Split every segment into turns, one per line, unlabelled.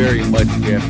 very much, Jeff.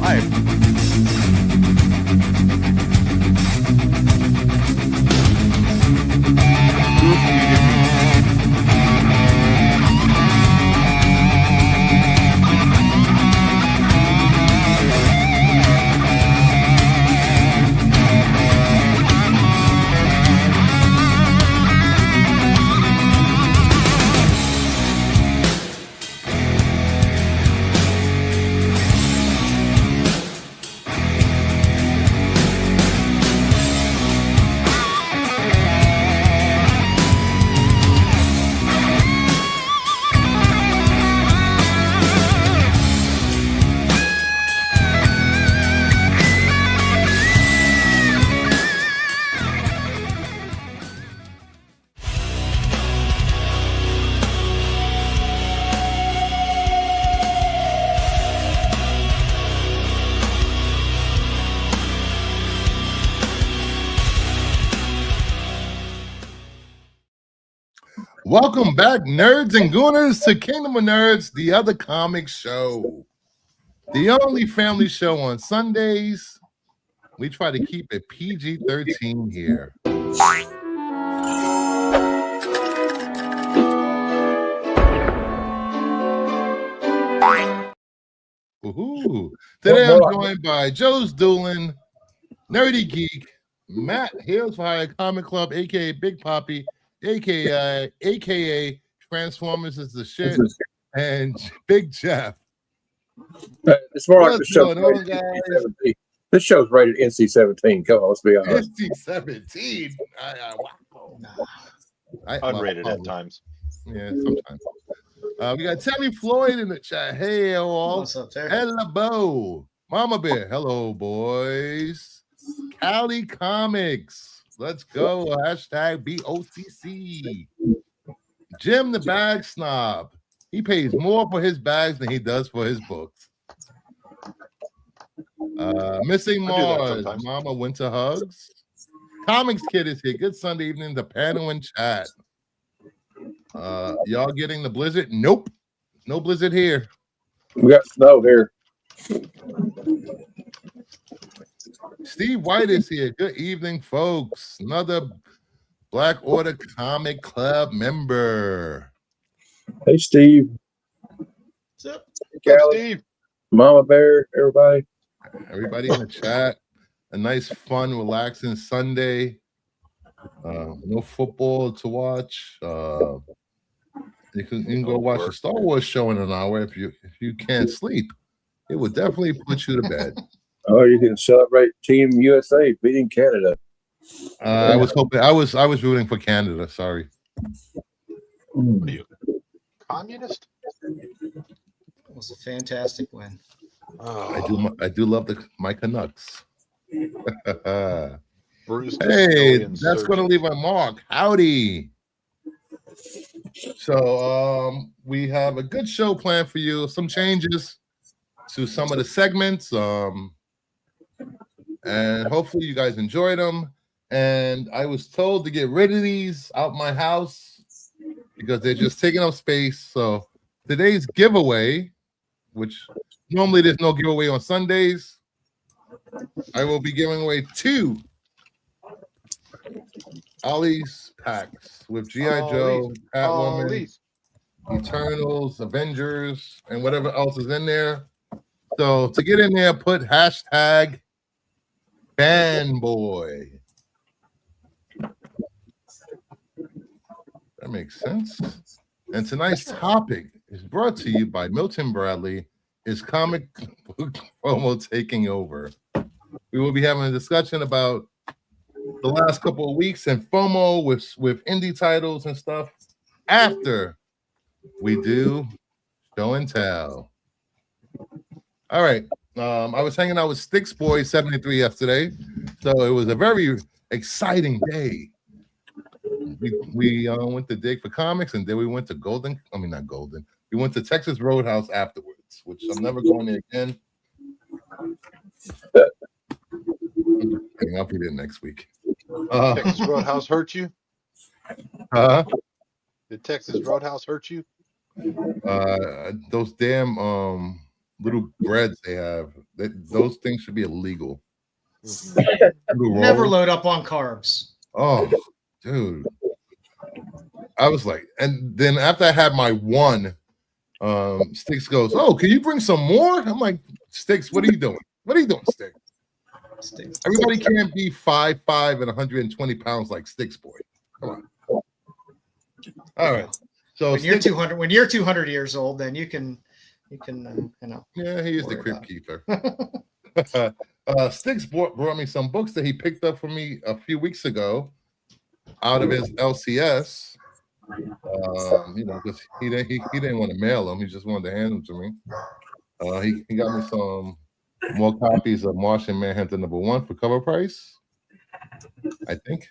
Welcome back, nerds and gooners, to Kingdom of Nerds, the other comic show. The only family show on Sundays. We try to keep it PG-13 here. Woohoo. Today I'm joined by Joe's Doolin, Nerdy Geek, Matt Hales for Hire Comic Club, aka Big Poppy, aka Transformers is the shit, and Big Jeff.
It's more like the show. This show's rated NC-17. Come on, let's be honest.
NC-17.
Unrated at times.
Yeah, sometimes. We got Tammy Floyd in the chat. Hey, all.
What's up there?
Hello, Mama Bear. Hello, boys. Cali Comics. Let's go. Hashtag BOCC. Jim the Bag Snob. He pays more for his bags than he does for his books. Missing Mars. Mama Winter Hugs. Comics Kid is here. Good Sunday evening. The panel and chat. Y'all getting the blizzard? Nope. No blizzard here.
We got snow here.
Steve White is here. Good evening, folks. Another Black Order Comic Club member.
Hey, Steve.
What's up?
Hey, Steve. Mama Bear, everybody.
Everybody in the chat. A nice, fun, relaxing Sunday. No football to watch. You can go watch a Star Wars show in an hour if you can't sleep. It would definitely put you to bed.
Oh, you can celebrate Team USA beating Canada.
I was hoping I was rooting for Canada. Sorry.
What are you, communist?
It was a fantastic win.
Oh.
I do love my Canucks.
Bruce,
hey, that's going to leave a mark. Howdy. So we have a good show planned for you. Some changes to some of the segments. And hopefully you guys enjoyed them. And I was told to get rid of these out my house because they're just taking up space. So today's giveaway, which normally there's no giveaway on Sundays, I will be giving away 2 Ollie's packs with G.I. Joe, Catwoman, Eternals, Avengers, and whatever else is in there. So to get in there, put hashtag fanboy. That makes sense. And tonight's topic is brought to you by Milton Bradley. Is comic book Fomo taking over? We will be having a discussion about the last couple of weeks and FOMO with indie titles and stuff after we do show and tell. All right. I was hanging out with Sticks Boy 73 yesterday, so it was a very exciting day. We went to Dig for Comics, and then we went to we went to Texas Roadhouse afterwards, which I'm never going there again. I'll be there next week.
Texas Roadhouse hurt you?
Did
Texas Roadhouse hurt you?
Those damn little breads they have. Those things should be illegal.
Never load up on carbs.
Oh, dude. I was like, and then after I had my one, Sticks goes, "Oh, can you bring some more?" I'm like, "Sticks, what are you doing? What are you doing, Sticks? Everybody can't be 5'5" and 120 pounds like Sticks boy. Come on." All right. So
when you're 200 years old, then you can
Yeah, he is the crib keeper. Sticks brought me some books that he picked up for me a few weeks ago out of his LCS. Because he didn't want to mail them, he just wanted to hand them to me. He got me some more copies of Martian Manhunter #1 for cover price, I think,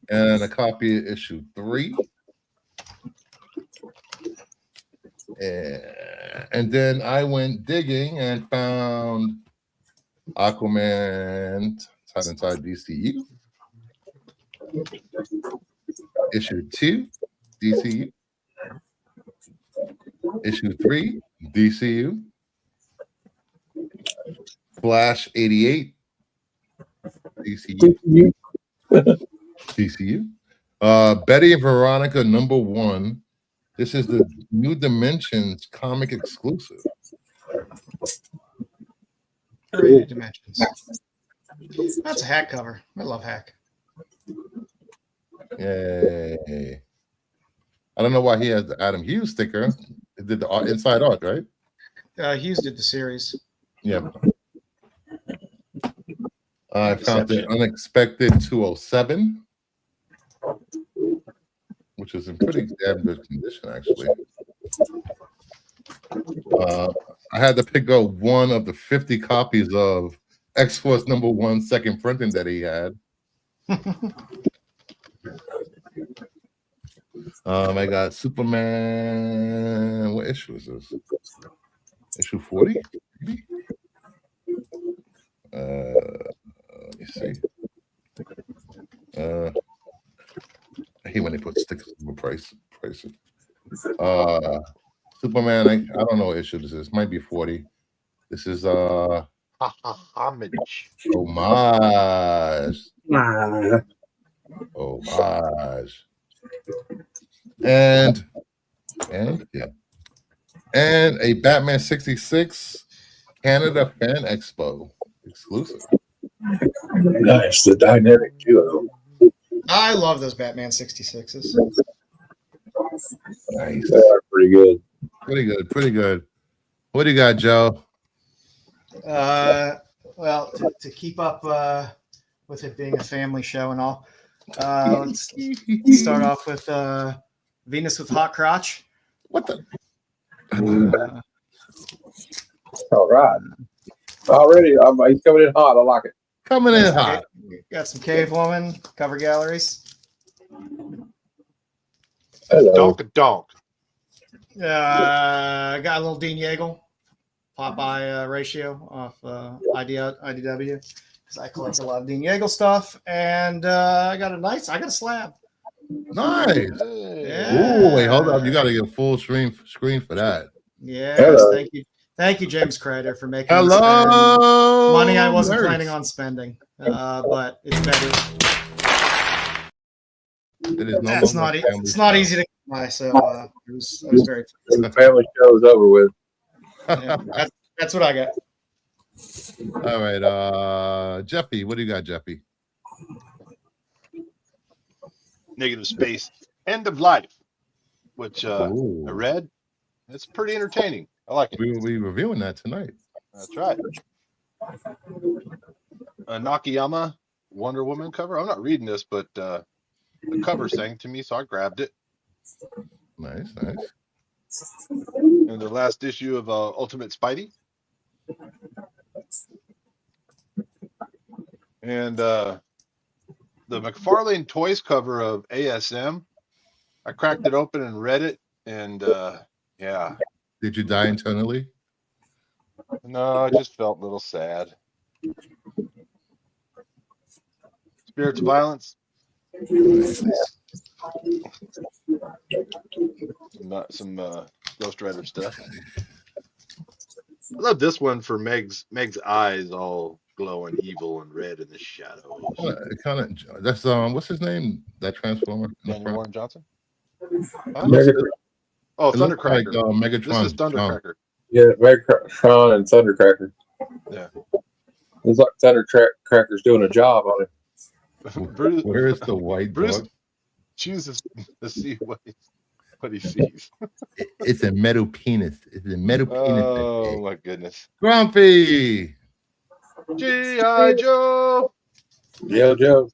and a copy of issue 3. And then I went digging and found Aquaman Tied Inside DCU, issue 2, DCU, issue 3, DCU, Flash 88, DCU, DCU, Betty and Veronica #1. This is the New Dimensions comic exclusive.
New Dimensions. That's a Hack cover. I love Hack.
Yay. I don't know why he has the Adam Hughes sticker. It did the inside art, right?
Hughes did the series.
Yeah. I found the Unexpected 207, which is in pretty damn good condition, actually. I had to pick up one of the 50 copies of X-Force #1 second printing that he had. I got Superman. What issue is this? Issue 40? Let me see. I hate when they put stickers on the prices. Superman, I don't know what issue this is. Might be 40. This is
Homage.
Homage. Homage. And a Batman 66 Canada Fan Expo exclusive.
Nice, the dynamic duo.
I love those Batman 66s.
Nice.
They are pretty good.
Pretty good. What do you got, Joe?
Well, to keep up with it being a family show and all, let's start off with Venus with Hot Crotch.
What the?
All right. Already, he's coming in hot. I like it.
Coming in hot.
Got some Cave Woman cover galleries.
Hello.
Donk.
Got a little Dean Yeagle Popeye ratio off IDW because I collect a lot of Dean Yeagle stuff, and I got a slab.
Nice.
Yeah.
Ooh, wait, hold up. You got to get full screen for that.
Yes,
Hello.
thank you, James Crader, for making
Hello.
money I wasn't
nerds.
planning on spending, but it's better.
It is
It's not easy to come by, so I was very.
The family show is over with.
Yeah, that's what I got.
All right, Jeffy, what do you got, Jeffy?
Negative Space. End of Life, which I
Ooh.
read. It's pretty entertaining. I like it.
We will be reviewing that tonight.
That's right. A Nakayama Wonder Woman cover. I'm not reading this, but the cover sang to me, so I grabbed it.
Nice.
And their last issue of Ultimate Spidey. And the McFarlane Toys cover of ASM. I cracked it open and read it, and yeah.
Did you die internally?
No, I just felt a little sad. Spirits of Violence. Not some Ghost Rider stuff. I love this one for Meg's eyes all glowing evil and red in the shadows.
It kind of that's what's his name? That transformer in the
Daniel
front?
Warren Johnson. Huh?
Megatron,
Oh,
It looks like
Thundercracker. This is
Megatron.
Thundercracker.
yeah, Megatron and Thundercracker.
Yeah.
It's like Thundercracker's doing a job on it.
Bruce,
Where is the white
Bruce
dog?
chooses to see what he sees.
It's a metal penis. It's a metal penis.
Oh my goodness.
Grumpy.
G.I. Joe.
Yeah, Joe.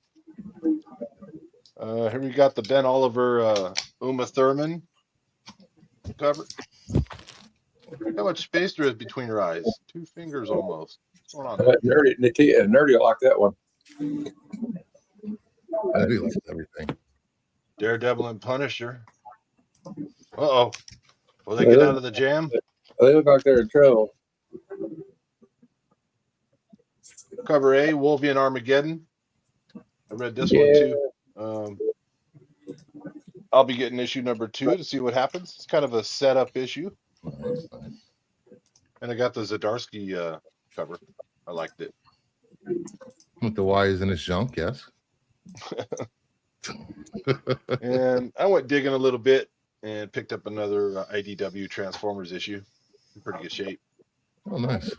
Here we got the Ben Oliver Uma Thurman cover. How much space there is between her eyes? 2 fingers almost. What's going on there?
Nerdy will like that one.
I do like everything.
Daredevil and Punisher. Uh-oh. Will they get out of the jam?
They look like they're in trouble.
Cover A, Wolvie and Armageddon. I read this one too. I'll be getting issue number 2 to see what happens. It's kind of a setup issue.
Nice.
And I got the Zdarsky cover. I liked it.
With the wires in his junk, yes.
And I went digging a little bit and picked up another IDW Transformers issue. In pretty good shape.
Oh, nice.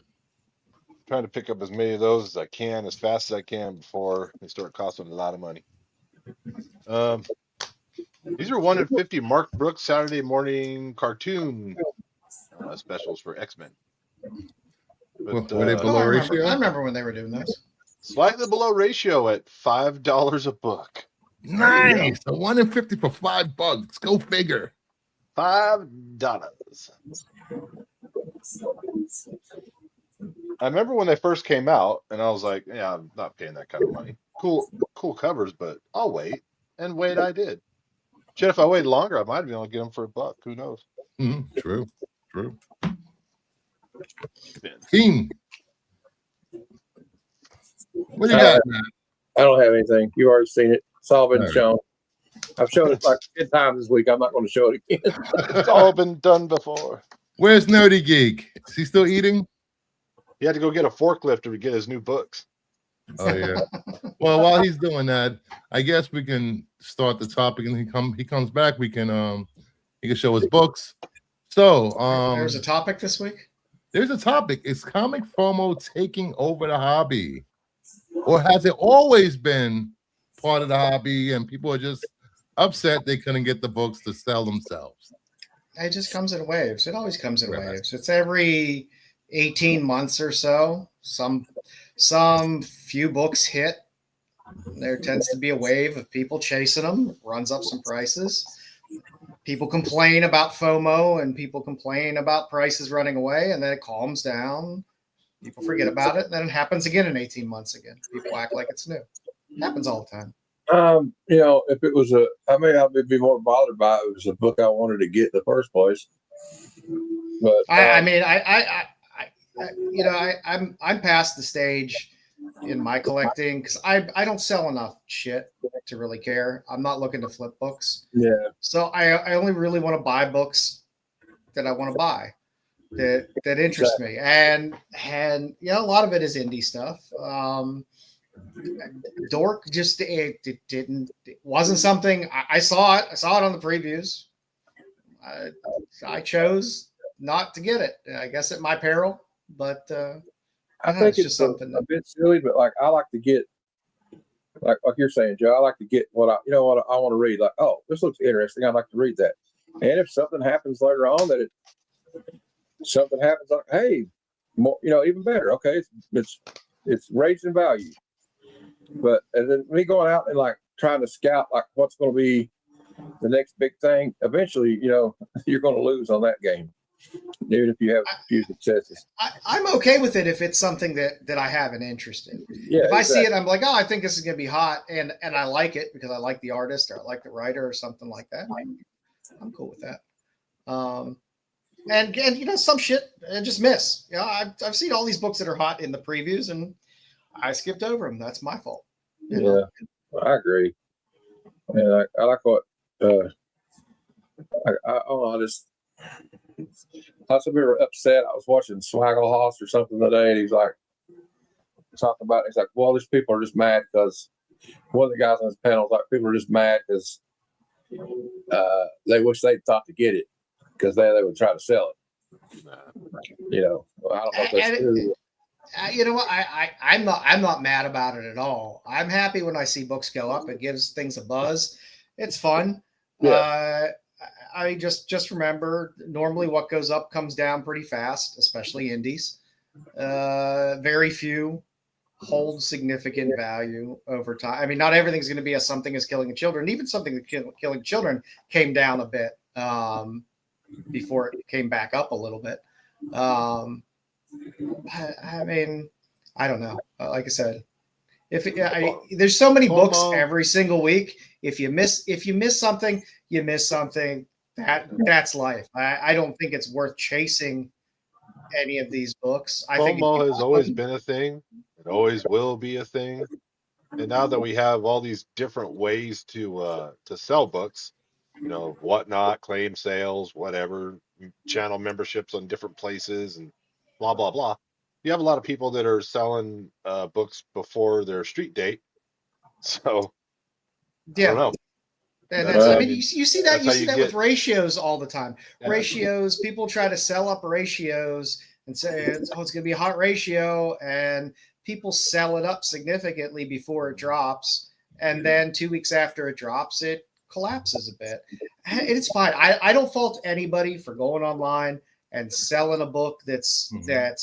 Trying to pick up as many of those as I can, as fast as I can before they start costing a lot of money. These are 1 in 50 Mark Brooks Saturday morning cartoon specials for X-Men. But,
Were they
Oh,
below
I
ratio?
remember when they were doing those.
slightly below ratio at $5 a book.
Nice. A 1 in 50 for $5. Go figure.
$5. I remember when they first came out, and I was like, "Yeah, I'm not paying that kind of money. Cool covers, but I'll wait." And wait, I did. Shit, if I waited longer, I might have been able to get them for $1. Who knows?
True.
Ben.
Team. What do you got, man?
I don't have anything. You already seen it. It's all been
All right.
shown. I've shown it like 10 times this week. I'm not going to show it again.
It's all been done before.
Where's Nerdy Geek? Is he still eating?
He had to go get a forklift to get his new books.
Oh yeah. Well, while he's doing that, I guess we can start the topic, and he comes back. We can he can show his books. So
There's a topic this week.
there's a topic. Is comic FOMO taking over the hobby, or has it always been part of the hobby, and people are just upset they couldn't get the books to sell themselves?
It just comes in waves. It always comes in
Right.
waves. It's every 18 months or so. Some few books hit. There tends to be a wave of people chasing them, runs up some prices. People complain about FOMO and people complain about prices running away, and then it calms down. People forget about it, and then it happens again in 18 months again. People act like it's new. It happens all the time.
If it was I'd be more bothered by it if it was a book I wanted to get in the first place. But
I'm past the stage in my collecting because I don't sell enough shit to really care. I'm not looking to flip books.
yeah,
So I only really want to buy books that I want to buy that interest me. And a lot of it is indie stuff. Dork just it wasn't something I saw it. I saw it on the previews. I chose not to get it. I guess at my peril, but
I think it's
just
a
something
bit silly. But like I like to get, like you're saying, Joe. I like to get what I want to read. Like, oh, this looks interesting. I'd like to read that. And if something happens later on like, hey, more, even better. Okay, it's raised in value. But and then me going out and like trying to scout like what's going to be the next big thing, eventually, you're going to lose on that game, even if you have a few successes.
I'm okay with it if it's something that I have an interest in.
Yeah,
if I see it, I'm like, oh, I think this is going to be hot, and I like it because I like the artist or I like the writer or something like that. I'm cool with that. And some shit I just miss. I've seen all these books that are hot in the previews, and I skipped over them. That's my fault.
Yeah, I agree. And I like what I I was a bit upset. I was watching Swaggle or something today, and he's like talking about. He's like, "Well, these people are just mad because one of the guys on his panel was like, people are just mad because they wish they'd thought to get it because they would try to sell it." You know, I don't know if that's true.
You know what? I'm not mad about it at all. I'm happy when I see books go up. It gives things a buzz. It's fun.
Yeah.
I just remember normally what goes up comes down pretty fast, especially indies. Very few hold significant value over time. I mean, not everything's going to be a Something is Killing Children. Even Something is Killing Children came down a bit before it came back up a little bit. I mean, I don't know. Like I said, there's so many books every single week. If you miss something, you miss something. That's life. I don't think it's worth chasing any of these books. I think
FOMO has always been a thing. It always will be a thing. And now that we have all these different ways to sell books, you know, Whatnot, claim sales, whatever, channel memberships on different places, and blah blah blah. You have a lot of people that are selling books before their street date. So
yeah.
I don't know.
And I mean, you see that with ratios all the time. Yeah. Ratios, people try to sell up ratios and say, it's going to be a hot ratio, and people sell it up significantly before it drops. And then 2 weeks after it drops, it collapses a bit. It's fine. I don't fault anybody for going online and selling a book that's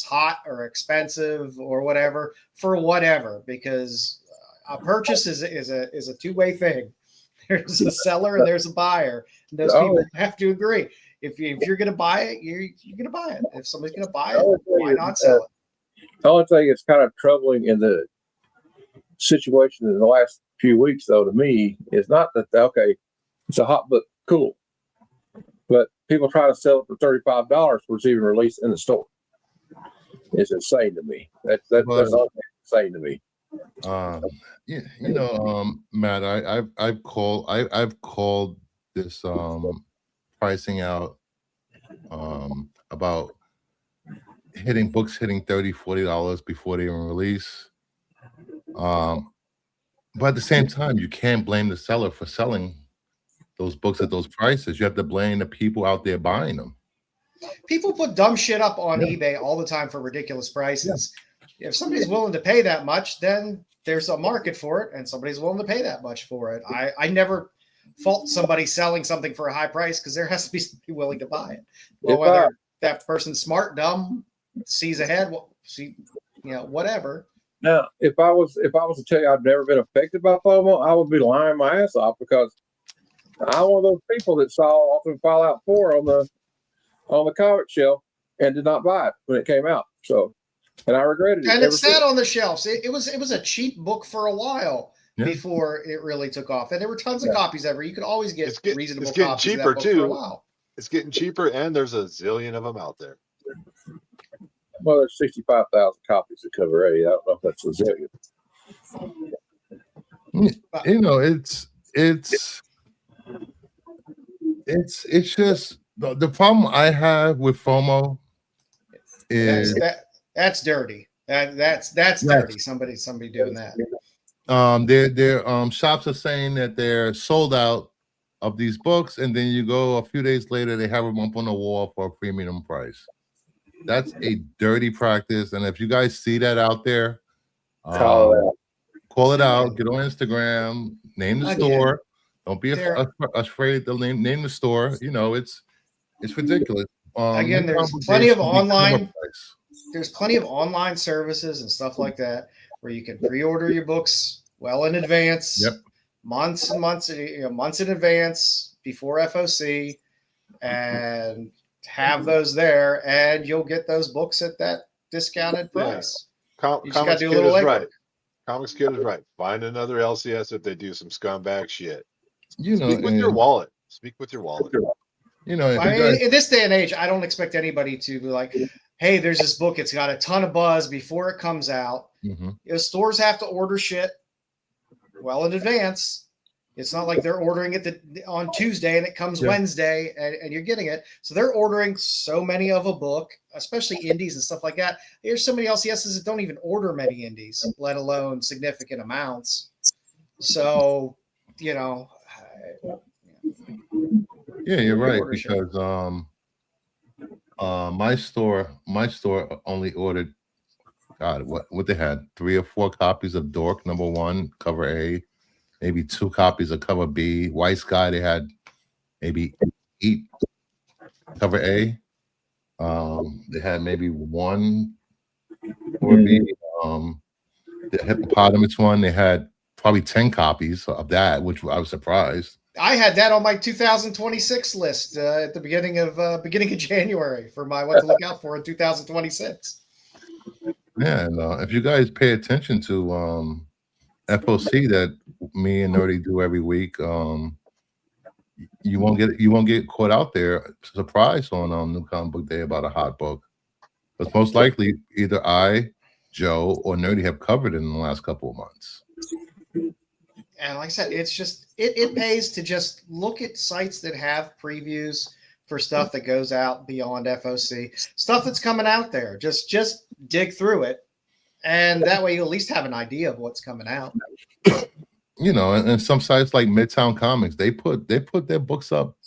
hot or expensive or whatever for whatever, because a purchase is a two-way thing. There's a seller and there's a buyer. And those people have to agree. If you're going to buy it, you're going to buy it. If somebody's going to buy it, why not sell it?
The only thing that's kind of troubling in the situation in the last few weeks, though, to me, is not that, okay, it's a hot book, cool. But people try to sell it for $35 before it's even released in the store. It's insane to me. That's insane to me.
Matt, I've called this pricing out about books hitting $30-$40 before they even release. But at the same time, you can't blame the seller for selling those books at those prices. You have to blame the people out there buying them.
People put dumb shit up on eBay all the time for ridiculous prices. Yeah. If somebody's willing to pay that much, then there's a market for it, and somebody's willing to pay that much for it. I never fault somebody selling something for a high price, because there has to be somebody willing to buy it. Well, whether that person's smart, dumb, sees ahead, whatever.
Now, if I was to tell you I've never been affected by FOMO, I would be lying my ass off, because I'm one of those people that saw Ultimate Fallout 4 on the comic shelf and did not buy it when it came out. So, and I regretted it.
And it sat on the shelves. It was a cheap book for a while before it really took off. And there were tons of copies ever. You could always get reasonable
it's getting
copies
cheaper
of that book
too.
for a while.
It's getting cheaper, and there's a zillion of them out there.
Well, there's 65,000 copies of Cover A. I don't know if that's a zillion.
It's just the problem I have with FOMO is
that's dirty. That's dirty. Somebody doing that.
Their shops are saying that they're sold out of these books, and then you go a few days later, they have them up on the wall for a premium price. That's a dirty practice, and if you guys see that out there, call it out. Get on Instagram, name the store. Don't be afraid to name the store. It's ridiculous.
Again, there's plenty of online. There's plenty of online services and stuff like that where you can pre-order your books well in advance.
Yep.
Months and months in advance before FOC, and have those there, and you'll get those books at that discounted price.
Comics Kid is right. Comics Kid is right. Find another LCS if they do some scumbag shit. Speak with your wallet. Speak with your wallet.
In this day and age, I don't expect anybody to be like, hey, there's this book. It's got a ton of buzz before it comes out. Stores have to order shit well in advance. It's not like they're ordering it on Tuesday and it comes Wednesday and you're getting it. So they're ordering so many of a book, especially indies and stuff like that. There's so many LCSs that don't even order many indies, let alone significant amounts. So, you know.
Yeah, you're right, because my store only ordered, God, what they had, 3 or 4 copies of Dork #1 cover A, maybe 2 copies of cover B. White Sky, they had maybe 8 cover A. They had maybe 1 cover B. The Hippopotamus one, they had probably 10 copies of that, which I was surprised.
I had that on my 2026 list at the beginning of January for my what to look out for in 2026.
Yeah, and if you guys pay attention to FOC that me and Nerdy do every week, you won't get caught out there surprised on New Comic Book Day about a hot book. Because most likely either I, Joe, or Nerdy have covered it in the last couple of months.
And like I said, it's just it pays to just look at sites that have previews for stuff that goes out beyond FOC, stuff that's coming out there. Just dig through it, and that way you at least have an idea of what's coming out.
You know, and some sites like Midtown Comics, they put their books up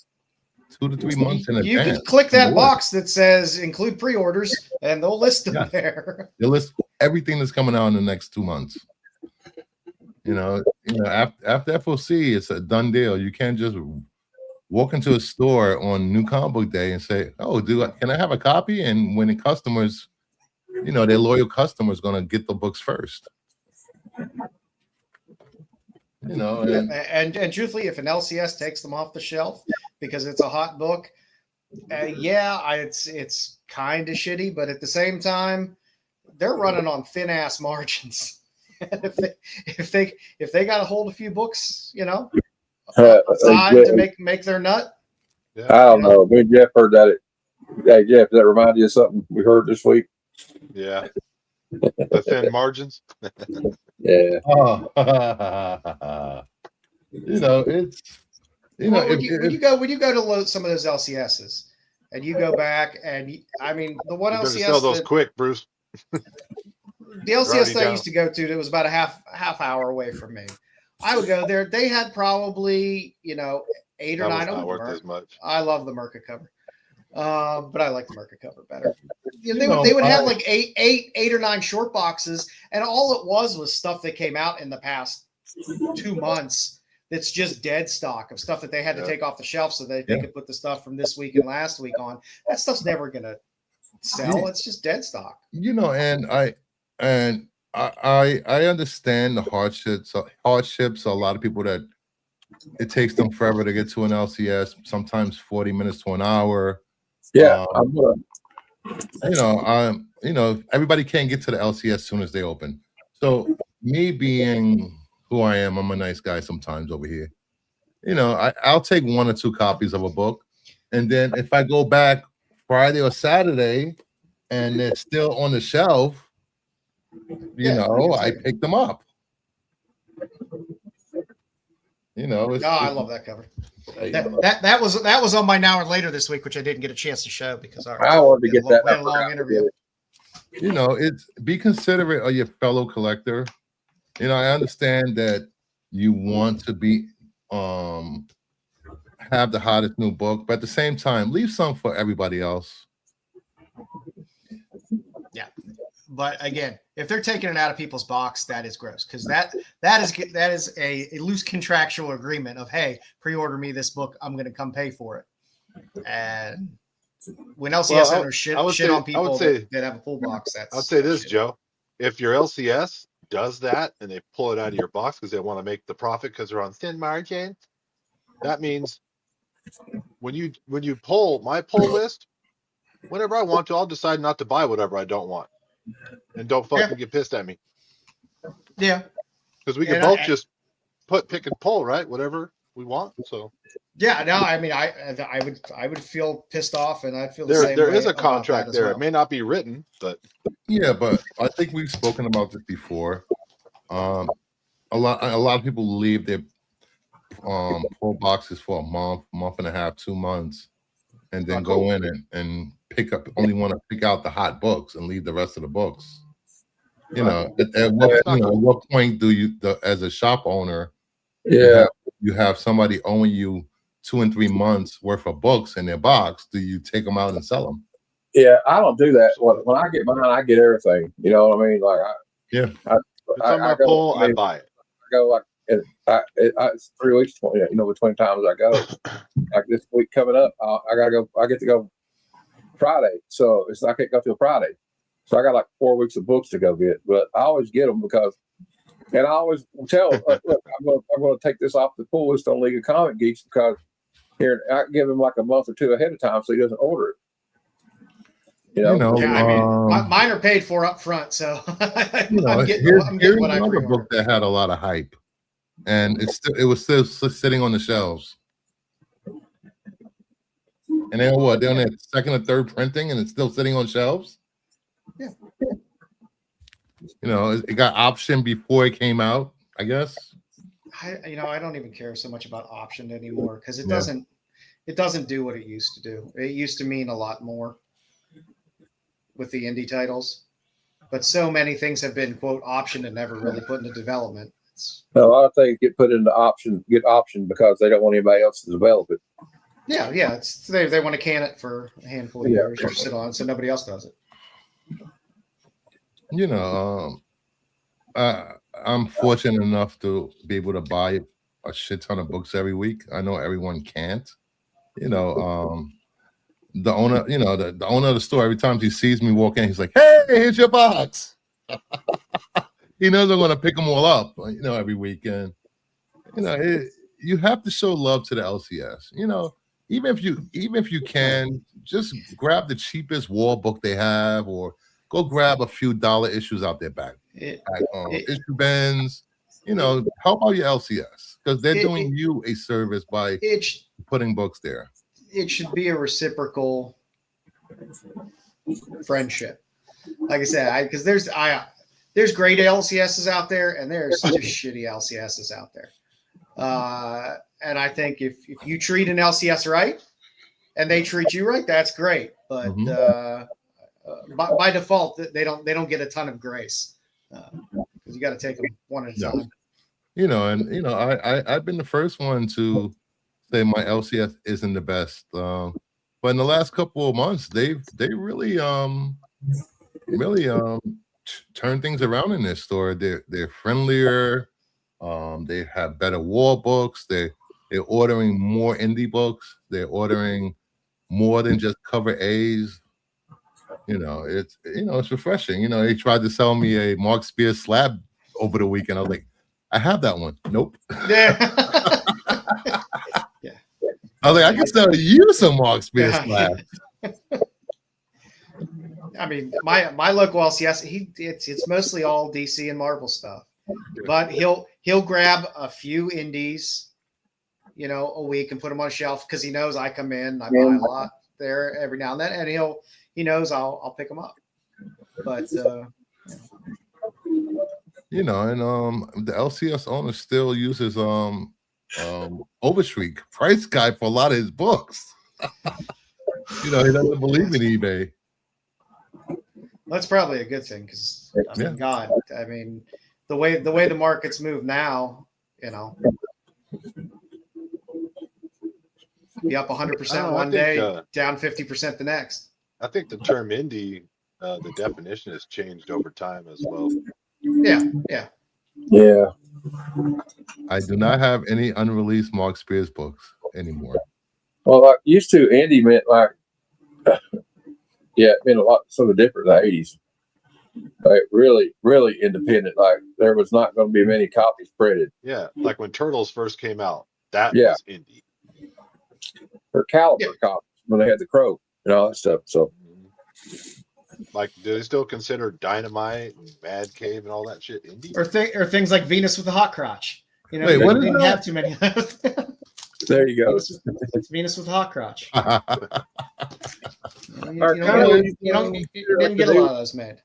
2 to 3 months in advance.
You can click that box that says include pre-orders, and they'll list them there.
They'll list everything that's coming out in the next 2 months. You know, after FOC, it's a done deal. You can't just walk into a store on New Comic Book Day and say, "Oh, can I have a copy?" And when the customers, their loyal customers, going to get the books first.
And truthfully, if an LCS takes them off the shelf because it's a hot book, it's kind of shitty. But at the same time, they're running on thin ass margins. if they got to hold a few books, aside to make their nut.
Yeah, I don't know. Me and Jeff heard that. Hey, Jeff, does that remind you of something we heard this week?
Yeah. The thin margins.
Yeah.
It's
when you go to some of those LCSs and you go back and the one LCS
sell those quick, Bruce.
The LCS that I used to go to, it was about a half hour away from me. I would go there. They had probably 8 or 9 of them.
Worth as much.
I love the Merca cover, but I like the Merca cover better. They would have like eight or 9 short boxes, and all it was stuff that came out in the past 2 months. That's just dead stock of stuff that they had to take off the shelf so that they could put the stuff from this week and last week on. That stuff's never gonna sell. It's just dead stock.
And I understand the hardships. A lot of people that it takes them forever to get to an LCS. Sometimes 40 minutes to an hour.
Yeah,
everybody can't get to the LCS as soon as they open. So me being who I am, I'm a nice guy sometimes over here. I'll take 1 or 2 copies of a book, and then if I go back Friday or Saturday and it's still on the shelf, I pick them up.
I love that cover. That was on my Now or Later this week, which I didn't get a chance to show because
I wanted to get that.
We had a long interview.
It's be considerate of your fellow collector. I understand that you want to be have the hottest new book, but at the same time, leave some for everybody else.
Yeah. But again, if they're taking it out of people's box, that is gross because that is a loose contractual agreement of, hey, pre-order me this book, I'm going to come pay for it. And when LCS owners shit on people that have a full box,
I'd say this, Joe. If your LCS does that and they pull it out of your box because they want to make the profit because they're on thin margin, that means when you pull my pull list, whenever I want to, I'll decide not to buy whatever I don't want. And don't fucking get pissed at me.
Yeah.
Because we can both just pick and pull, right? Whatever we want. So
yeah, no, I would feel pissed off and I'd feel the same
there
way
is a contract there. Well. It may not be written, but
but I think we've spoken about this before. A lot of people leave their pull boxes for a month and a half, 2 months, and then
Oh,
go
cool.
in and pick up. Only want to pick out the hot books and leave the rest of the books. You know, at what
That's not
at
cool.
what point do you, as a shop owner,
Yeah.
you have somebody owing you 2 and 3 months worth of books in their box? Do you take them out and sell them?
Yeah, I don't do that. When I get mine, I get everything. You know what I mean? Like,
Yeah.
If it's on my
go.
pull,
I mean,
I buy it.
I go like, it's 3 weeks. You know, between times I go. Like this week coming up, I gotta go. I get to go Friday, so it's I can't go till Friday. So I got like 4 weeks of books to go get, but I always get them because, and I always tell, look, I'm going to take this off the pull list on League of Comic Geeks because here I give him like a month or two ahead of time so he doesn't order it.
You know,
Yeah, I mean, mine are paid for up front, so
you know,
I'm
here's
getting what I
another
pre-ordered.
book that had a lot of hype, and it was still sitting on the shelves. And they're what? They're on their second or third printing, and it's still sitting on shelves.
Yeah.
You know, it got optioned before it came out, I guess.
I don't even care so much about optioned anymore because it
Yeah.
doesn't do what it used to do. It used to mean a lot more with the indie titles, but so many things have been quote optioned and never really put into development.
A lot of things get put into get optioned because they don't want anybody else to develop it.
Yeah. It's they want to can it for a handful of years or sit on so nobody else does it.
You know, I'm fortunate enough to be able to buy a shit ton of books every week. I know everyone can't. You know, the owner, you know, the owner of the store, every time he sees me walk in, he's like, "Hey, here's your box." He knows I'm going to pick them all up, you know, every weekend. You know, you have to show love to the LCS. You know, even if you can, just grab the cheapest wall book they have, or go grab a few dollar issues out there back issue bins. You know, help out your LCS because they're doing you a service by putting books there.
It should be a reciprocal friendship. Like I said, because there's great LCSs out there and there's just shitty LCSs out there. And I think if you treat an LCS right and they treat you right, that's great. But by default, they don't get a ton of grace because you got to take them one at a time.
You know, and you know, I've been the first one to say my LCS isn't the best, but in the last couple of months, they really turned things around in their store. They're friendlier. They have better wall books. They're ordering more indie books. They're ordering more than just cover A's. You know, it's refreshing. You know, they tried to sell me a Mark Spears slab over the weekend. I was like, I have that one. Nope.
Yeah.
I was like, I can sell you some Mark Spears slab.
I mean, my local LCS, it's mostly all DC and Marvel stuff, but he'll grab a few indies, you know, a week and put them on a shelf because he knows I come in, I buy a lot there every now and then, and he knows I'll pick them up. But
you know, and the LCS owner still uses Overstreet price guide for a lot of his books. You know, he doesn't believe in eBay.
That's probably a good thing because God, I mean, the way the markets move now, you know, be up 100% one day, down 50% the next.
I think the term indie, the definition has changed over time as well.
Yeah.
I do not have any unreleased Mark Spears books anymore.
Well, like used to, indie meant like, it meant a lot something different in the 80s. Like really, really independent. Like there was not going to be many copies printed.
Yeah, like when Turtles first came out, that was indie.
Or Caliber copies when they had the Crow and all that stuff. So,
like, do they still consider Dynamite and Mad Cave and all that shit indie?
Or things like Venus with a Hot Crotch. You know,
wait, what
didn't
is
have too many.
There you go.
It's Venus with a Hot Crotch. You didn't get a lot of those made.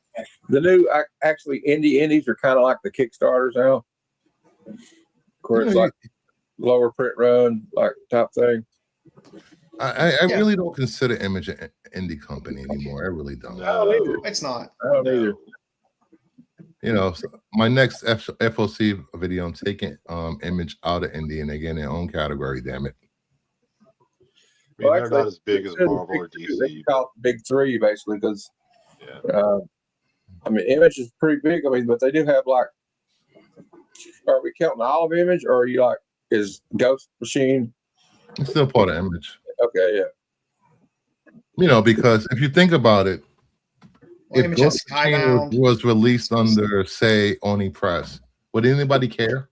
The new, actually, indies are kind of like the Kickstarters now. Of course, lower print run, like type thing.
I
Yeah.
really don't consider Image an indie company anymore. I really don't.
I don't either.
It's not.
I don't either.
You know, so my next FOC video, I'm taking Image out of indie and they get in their own category. Damn it.
I mean, they're
actually,
not as big as Marvel or
They
DC.
call it big three basically because
Yeah.
I mean, Image is pretty big. I mean, but they do have like, are we counting all of Image, or are you like, is Ghost Machine?
It's still part of Image.
Okay, yeah.
You know, because if you think about it,
Well,
if
Image has
Ghost Machine was released under, say, Oni Press, would anybody care?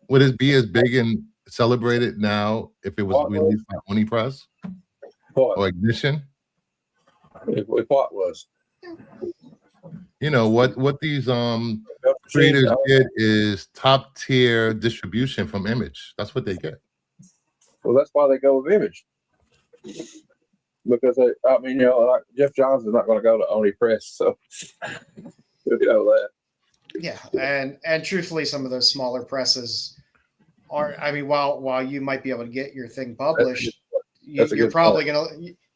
Would it be as big and celebrated now if it was released by Oni Press or Ignition?
If what was?
You know what these creators get is top tier distribution from Image. That's what they get.
Well, that's why they go with Image. Because I mean, you know, like Jeff Johns is not going to go to Oni Press, so you know that.
Yeah, and truthfully, some of those smaller presses are. I mean, while you might be able to get your thing published, you're probably gonna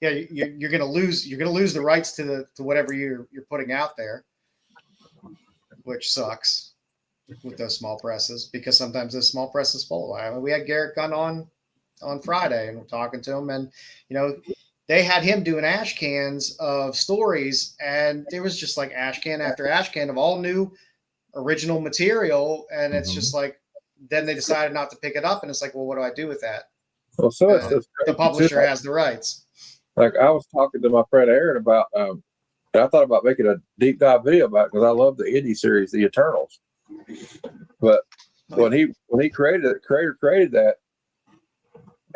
you're gonna lose the rights to whatever you're putting out there, which sucks with those small presses because sometimes those small presses fall. I mean, we had Garrett Gunn on Friday and we're talking to him, and you know, they had him doing ash cans of stories, and there was just like ash can after ash can of all new original material, and it's just like, then they decided not to pick it up, and it's like, well, what do I do with that?
Well, so it's
the publisher has the rights.
Like I was talking to my friend Aaron about, I thought about making a deep dive video about it because I love the indie series, The Eternals. But when he created it, creator created that,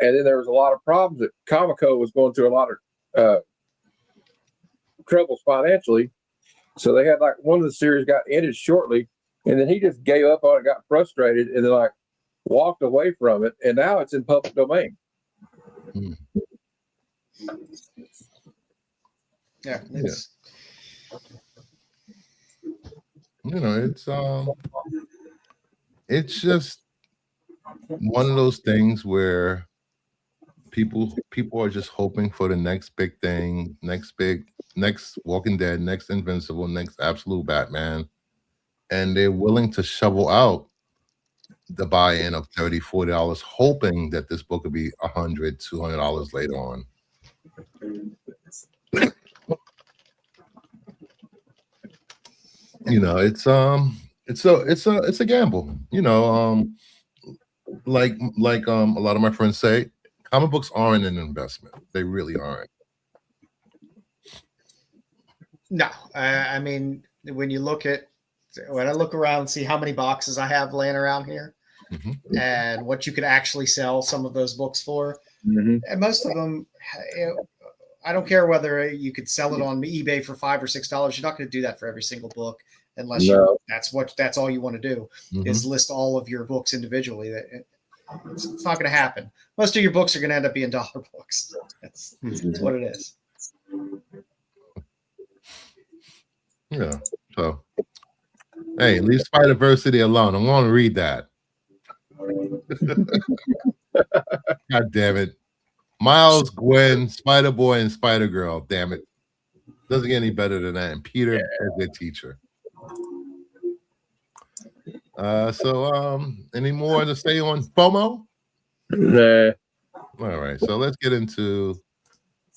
and then there was a lot of problems that Comico was going through a lot of troubles financially. So they had like one of the series got ended shortly, and then he just gave up on it, got frustrated, and then like walked away from it, and now it's in public domain.
Yeah, it's
you know, it's just one of those things where people are just hoping for the next big thing, next Walking Dead, next Invincible, next Absolute Batman, and they're willing to shovel out the buy-in of $30, $40, hoping that this book will be $100, $200 later on. You know, it's a gamble. You know, like a lot of my friends say, comic books aren't an investment. They really aren't.
No, I mean, when I look around and see how many boxes I have laying around here, and what you could actually sell some of those books for, and most of them, I don't care whether you could sell it on eBay for $5 or $6. You're not going to do that for every single book unless that's all you want to do is list all of your books individually. It's not going to happen. Most of your books are going to end up being dollar books. That's what it is.
Yeah. So, hey, leave Spider-Versity alone. I want to read that. God damn it. Miles, Gwen, Spider-Boy, and Spider-Girl. Damn it. Doesn't get any better than that. And Peter as their teacher. So any more to say on FOMO?
Nah.
All right. So let's get into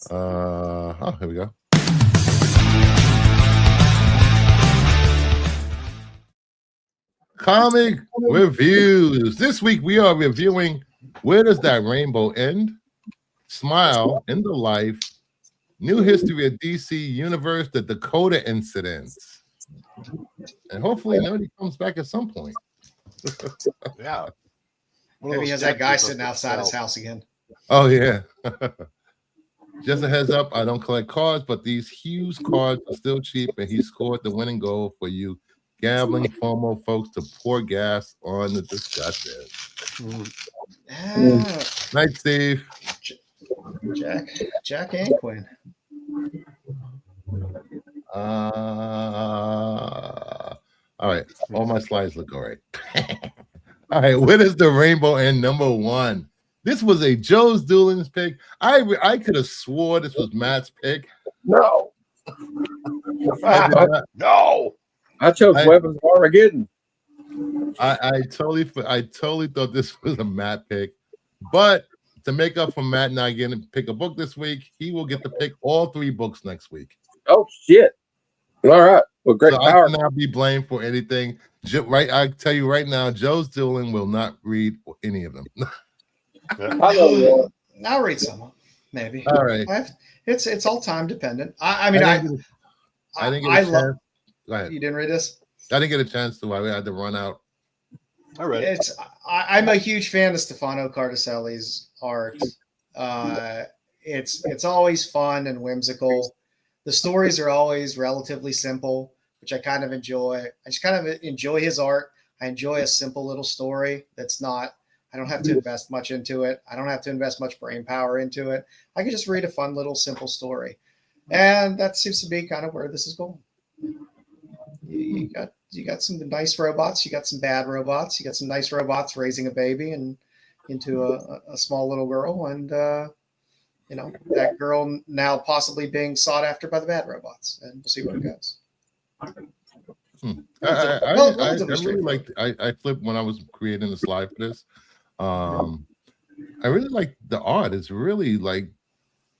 here we go. Comic reviews. This week we are reviewing Where Does That Rainbow End? Smile in the Life, New History of DC Universe, The Dakota Incidents. And hopefully nobody comes back at some point.
Yeah.
Maybe he has that guy sitting outside his house again.
Oh, yeah. Just a heads up, I don't collect cards, but these Hughes cards are still cheap, and he scored the winning goal for you gambling FOMO folks to pour gas on the discussion. Night, Steve.
Jack and Quinn.
All right. All my slides look all right. All right, what is the rainbow and number one? This was a Joe's Dooling's pick. I could have swore this was Matt's pick.
No,
I did not.
No.
I chose Weapons of Armageddon.
I totally thought this was a Matt pick, but to make up for Matt not getting to pick a book this week, he will get to pick all 3 books next week.
Oh shit! All right, well, great
So
power.
I cannot be blamed for anything. Right, I tell you right now, Joe's Dooling will not read any of them.
I know one.
I'll read some, maybe.
All right.
It's all time dependent. I mean,
I didn't get a chance. Go ahead.
You didn't read this?
I didn't get a chance to. I had to run out.
I read it.
I'm a huge fan of Stefano Cardacelli's art. It's always fun and whimsical. The stories are always relatively simple, which I kind of enjoy. I just kind of enjoy his art. I enjoy a simple little story that's not. I don't have to invest much into it. I don't have to invest much brain power into it. I can just read a fun little simple story, and that seems to be kind of where this is going. You got some nice robots. You got some bad robots. You got some nice robots raising a baby and into a small little girl, and that girl now possibly being sought after by the bad robots, and we'll see where it goes.
I really liked. I flipped when I was creating the slide for this. I really like the art. It's really like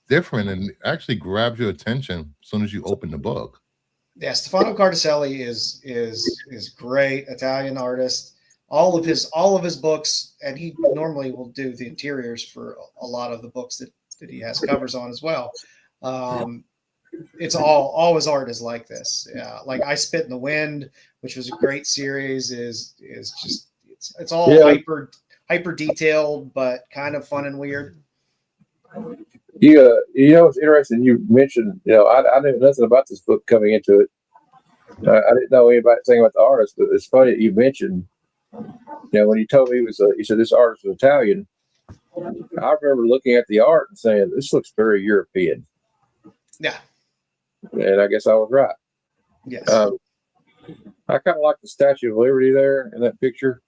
different and actually grabs your attention as soon as you open the book.
Yeah, Stefano Cardacelli is great Italian artist. All of his books, and he normally will do the interiors for a lot of the books that he has covers on as well. It's all his art is like this. Yeah, like I Spit in the Wind, which was a great series, is just it's all hyper detailed, but kind of fun and weird.
It's interesting. You mentioned, I knew nothing about this book coming into it. I didn't know anything about the artist, but it's funny that you mentioned, when he told me he said this artist was Italian. I remember looking at the art and saying, this looks very European.
Yeah.
And I guess I was right.
Yes.
I kind of like the Statue of Liberty there in that picture.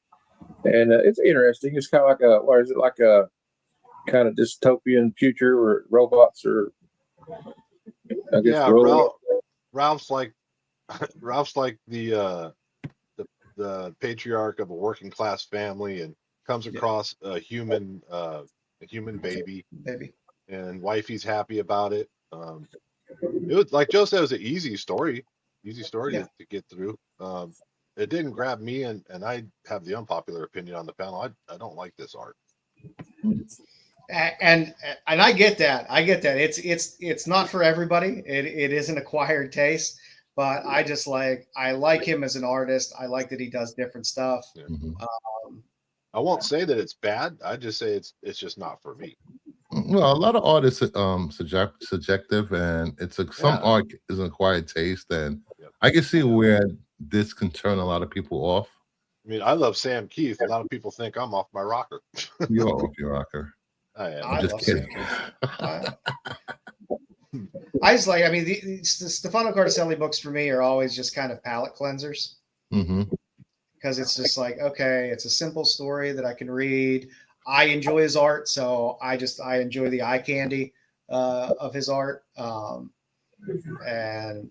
And it's interesting. It's kind of like a kind of dystopian future where robots are, I guess.
Yeah, Ralph's like the patriarch of a working class family and comes across a human baby, and wifey's happy about it. It was, like Joe said, it was an easy story to get through. It didn't grab me, and I have the unpopular opinion on the panel. I don't like this art.
And I get that. It's not for everybody. It is an acquired taste, but I like him as an artist. I like that he does different stuff.
Yeah. I won't say that it's bad. I just say it's just not for me.
Well, a lot of art is subjective, and some art is an acquired taste, and I can see where this can turn a lot of people off.
I mean, I love Sam Keith. A lot of people think I'm off my rocker.
You're off your rocker.
I am.
I'm just kidding.
The Stefano Cardacelli books for me are always just kind of palate cleansers.
Mm-hmm.
Because it's just like, okay, it's a simple story that I can read. I enjoy his art, so I enjoy the eye candy of his art. And I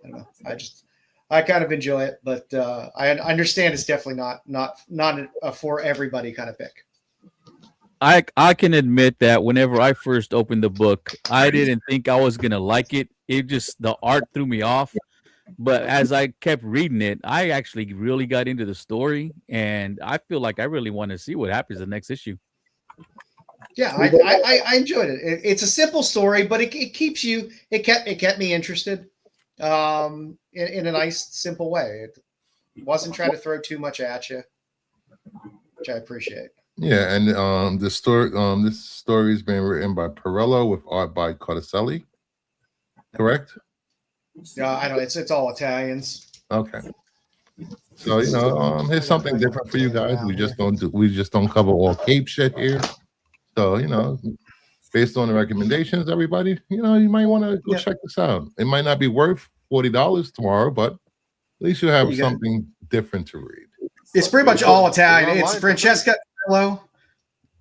don't know. I kind of enjoy it, but I understand it's definitely not a for everybody kind of pick.
I can admit that whenever I first opened the book, I didn't think I was gonna like it. The art threw me off. But as I kept reading it, I actually really got into the story, and I feel like I really want to see what happens in the next issue.
Yeah, I enjoyed it. It's a simple story, but it kept me interested in a nice, simple way. It wasn't trying to throw too much at you, which I appreciate.
Yeah, and this story's been written by Perello with art by Cardacelli. Correct?
Yeah, I know it's all Italians.
Okay. So here's something different for you guys. We just don't cover all Cape shit here. So based on the recommendations, everybody, you might want to go check this out. It might not be worth $40 tomorrow, but at least you have something different to read.
It's pretty much all Italian.
online
It's
for
Francesca Carlo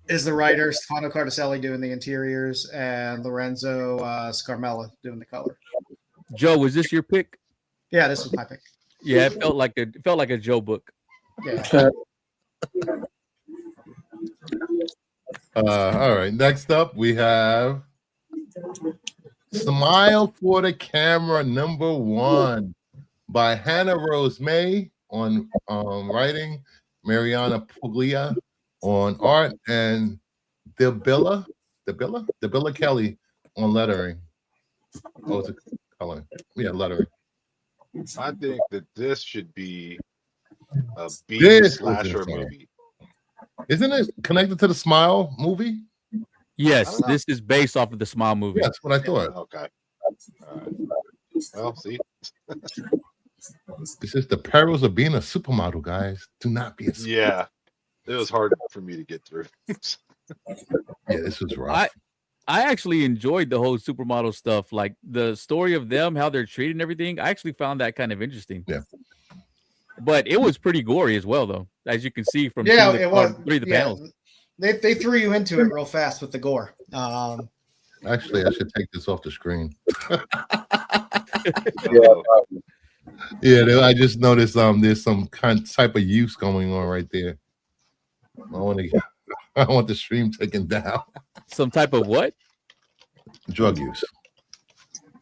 is the writer, Stefano Cardacelli doing the interiors, and Lorenzo Scarmella doing the color.
Joe, was this your pick?
Yeah, this was my pick.
Yeah, it felt like a Joe book.
Yeah.
All right. Next up, we have Smile for the Camera #1 by Hannah Rose May on writing, Mariana Puglia on art, and Debilla Kelly on lettering. Oh, it's a coloring. Yeah, lettering.
I think that this should be a B
This was
slasher
insane.
movie.
Isn't it connected to the Smile movie?
I
Yes,
don't know.
this is based off of the Smile movie.
Yeah, that's what I thought.
Okay. All right. Well, see,
This is the perils of being a supermodel, guys. Do not be a supermodel.
yeah, it was hard for me to get through.
Yeah, this was rough.
I actually enjoyed the whole supermodel stuff, like the story of them, how they're treated and everything. I actually found that kind of interesting.
Yeah.
But it was pretty gory as well, though, as you can see from
Yeah,
two of the,
it was.
three of the
Yeah,
panels.
they threw you into it real fast with the gore.
Actually, I should take this off the screen.
Yeah.
Yeah, I just noticed there's some type of use going on right there. I want the stream taken down.
Some type of what?
Drug use.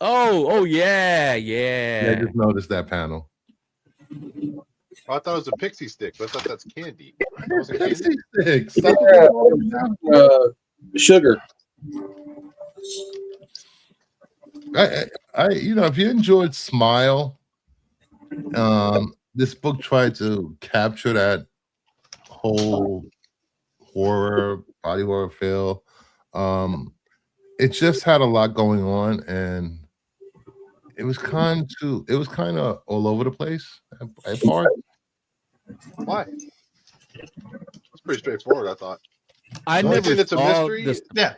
Oh, yeah.
Yeah, I just noticed that panel.
I thought it was a pixie stick, but I thought that's candy. That wasn't candy?
Pixie sticks.
Sugar.
If you enjoyed Smile, this book tried to capture that whole body horror feel. It just had a lot going on, and it was kind of all over the place at parts.
Why? It's pretty straightforward, I thought.
I
The only
never
thing that's a
saw
mystery.
this.
Yeah.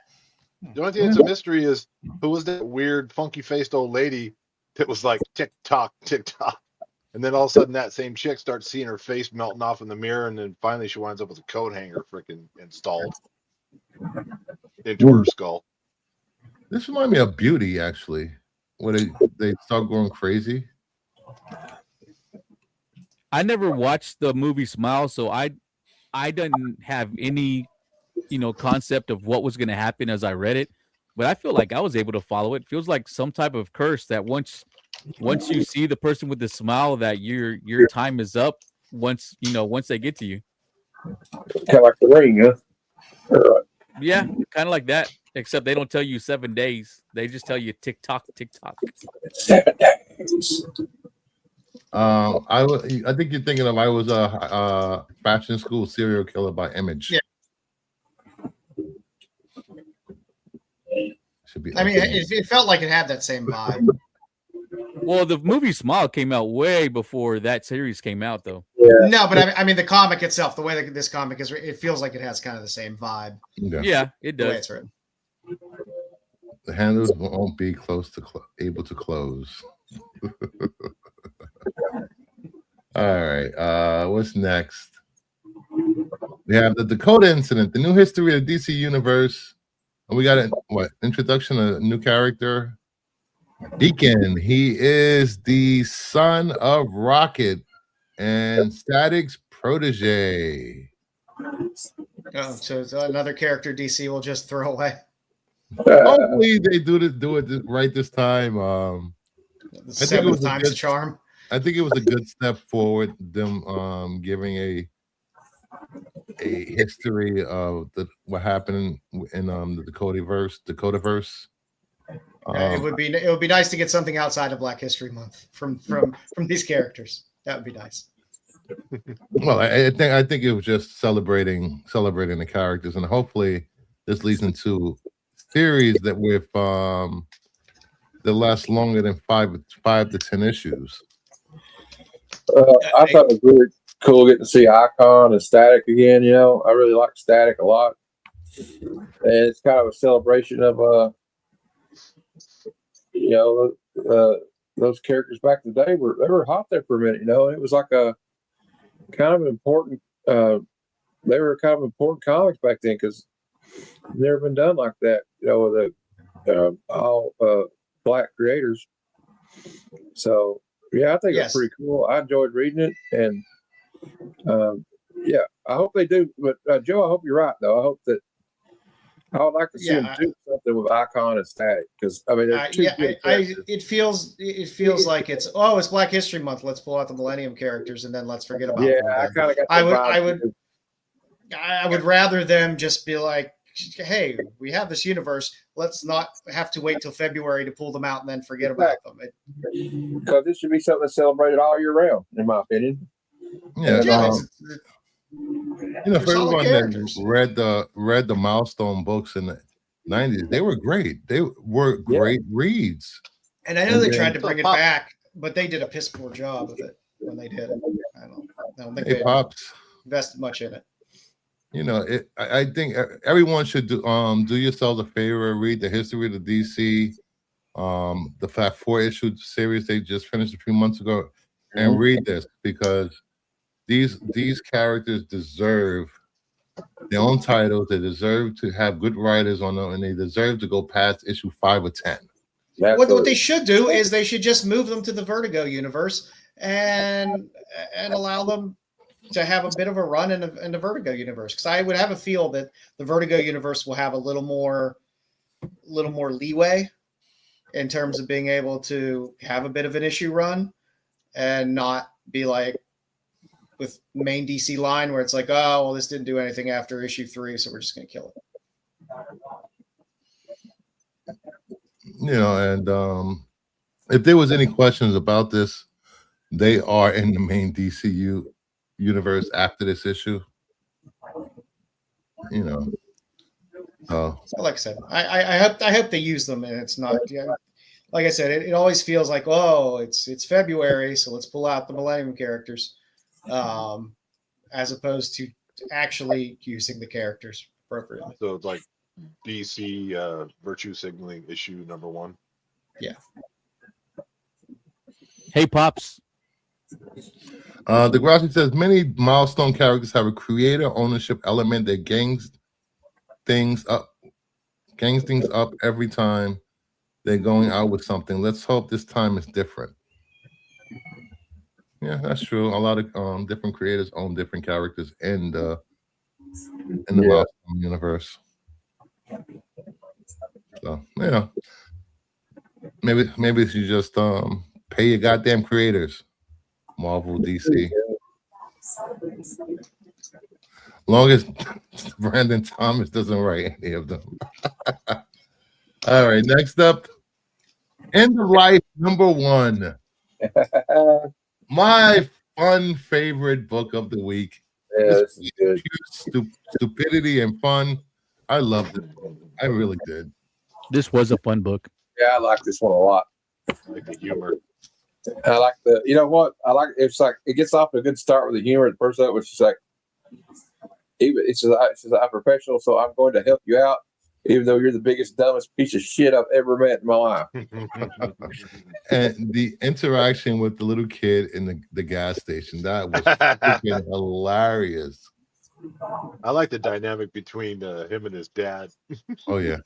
The only thing that's a mystery is who was that weird, funky-faced old lady that was like tick tock, and then all of a sudden that same chick starts seeing her face melting off in the mirror, and then finally she winds up with a coat hanger freaking installed into her skull.
This reminded me of Beauty, actually, where they start going crazy.
I never watched the movie Smile, so I didn't have any, concept of what was going to happen as I read it. But I feel like I was able to follow it. It feels like some type of curse that once you see the person with the smile, that your time is up. Once they get to you.
Kind of like the ring, huh?
Yeah, kind of like that. Except they don't tell you 7 days. They just tell you tick tock, tick tock.
7 days.
I think you're thinking of I Was a Fashion School Serial Killer by Image.
Yeah.
Should be.
I mean, it felt like it had that same vibe.
Well, the movie Smile came out way before that series came out, though.
Yeah.
No, but I mean, the comic itself, the way that this comic is, it feels like it has kind of the same vibe.
Yeah, it
The way
does.
it's written.
The handles won't be able to close. All right. What's next? We have the Dakota Incident, the new history of the DC Universe. And we got introduction of a new character, Beacon. He is the son of Rocket and Static's protege.
Oh, so it's another character DC will just throw away.
Hopefully they do it right this time.
The
think it
seventh
was a
time's the
good-
charm.
I think it was a good step forward, them giving a history of what happened in the Dakotaverse.
It would be nice to get something outside of Black History Month from these characters. That would be nice.
Well, I think it was just celebrating the characters, and hopefully this leads into series that with that last longer than 5 to 10 issues.
I thought it was really cool getting to see Icon and Static again. I really like Static a lot, and it's kind of a celebration of those characters back in the day they were hot there for a minute. It was like kind of important. They were kind of important comics back then because never been done like that. You know, with all black creators. So yeah, I think
Yes.
it's pretty cool. I enjoyed reading it, and yeah, I hope they do. But Joe, I hope you're right though. I hope that I would like to see them do something with Icon and Static because I mean they're two good characters.
It feels like it's Black History Month. Let's pull out the Millennium characters and then let's forget about them.
Yeah, I kind of got.
I would rather them just be like, hey, we have this universe. Let's not have to wait till February to pull them out and then forget about them.
Because this should be something that's celebrated all year round, in my opinion.
Yeah.
And,
for everyone that read the Milestone books in the 90s, they were great. They were great reads.
And I know they tried to bring it back, but they did a piss poor job of it when they did it. I don't think they invested much in it.
I think everyone should do yourselves a favor, read the history of the DC, the 4-issue series they just finished a few months ago, and read this because these characters deserve their own titles. They deserve to have good writers on them, and they deserve to go past issue 5 or 10.
What they should do is they should just move them to the Vertigo universe and allow them to have a bit of a run in the Vertigo universe, because I would have a feel that the Vertigo universe will have a little more leeway in terms of being able to have a bit of an issue run and not be like with main DC line where it's like, oh, well, this didn't do anything after issue 3, so we're just going to kill it.
And if there was any questions about this, they are in the main DCU universe after this issue.
Like I said, I hope they use them, and it's not. Like I said, it always feels like, oh, it's February, so let's pull out the Millennium characters, as opposed to actually using the characters appropriately.
So it's like DC virtue signaling issue number 1.
Yeah.
Hey, Pops.
The Grassy says many Milestone characters have a creator ownership element that gangs things up every time they're going out with something. Let's hope this time is different. Yeah, that's true. A lot of different creators own different characters in the Milestone universe. So maybe you should just pay your goddamn creators. Marvel, DC. Long as Brandon Thomas doesn't write any of them. All right, next up, End of Life number 1. My fun favorite book of the week.
Yeah, this is good.
Stupidity and fun. I loved it. I really did.
This was a fun book.
Yeah, I like this one a lot.
I like the humor.
I like it's like it gets off to a good start with the humor at the first, which is like, it says I'm professional, so I'm going to help you out, even though you're the biggest, dumbest piece of shit I've ever met in my life.
And the interaction with the little kid in the gas station, that was freaking hilarious.
I like the dynamic between him and his dad.
Oh yeah.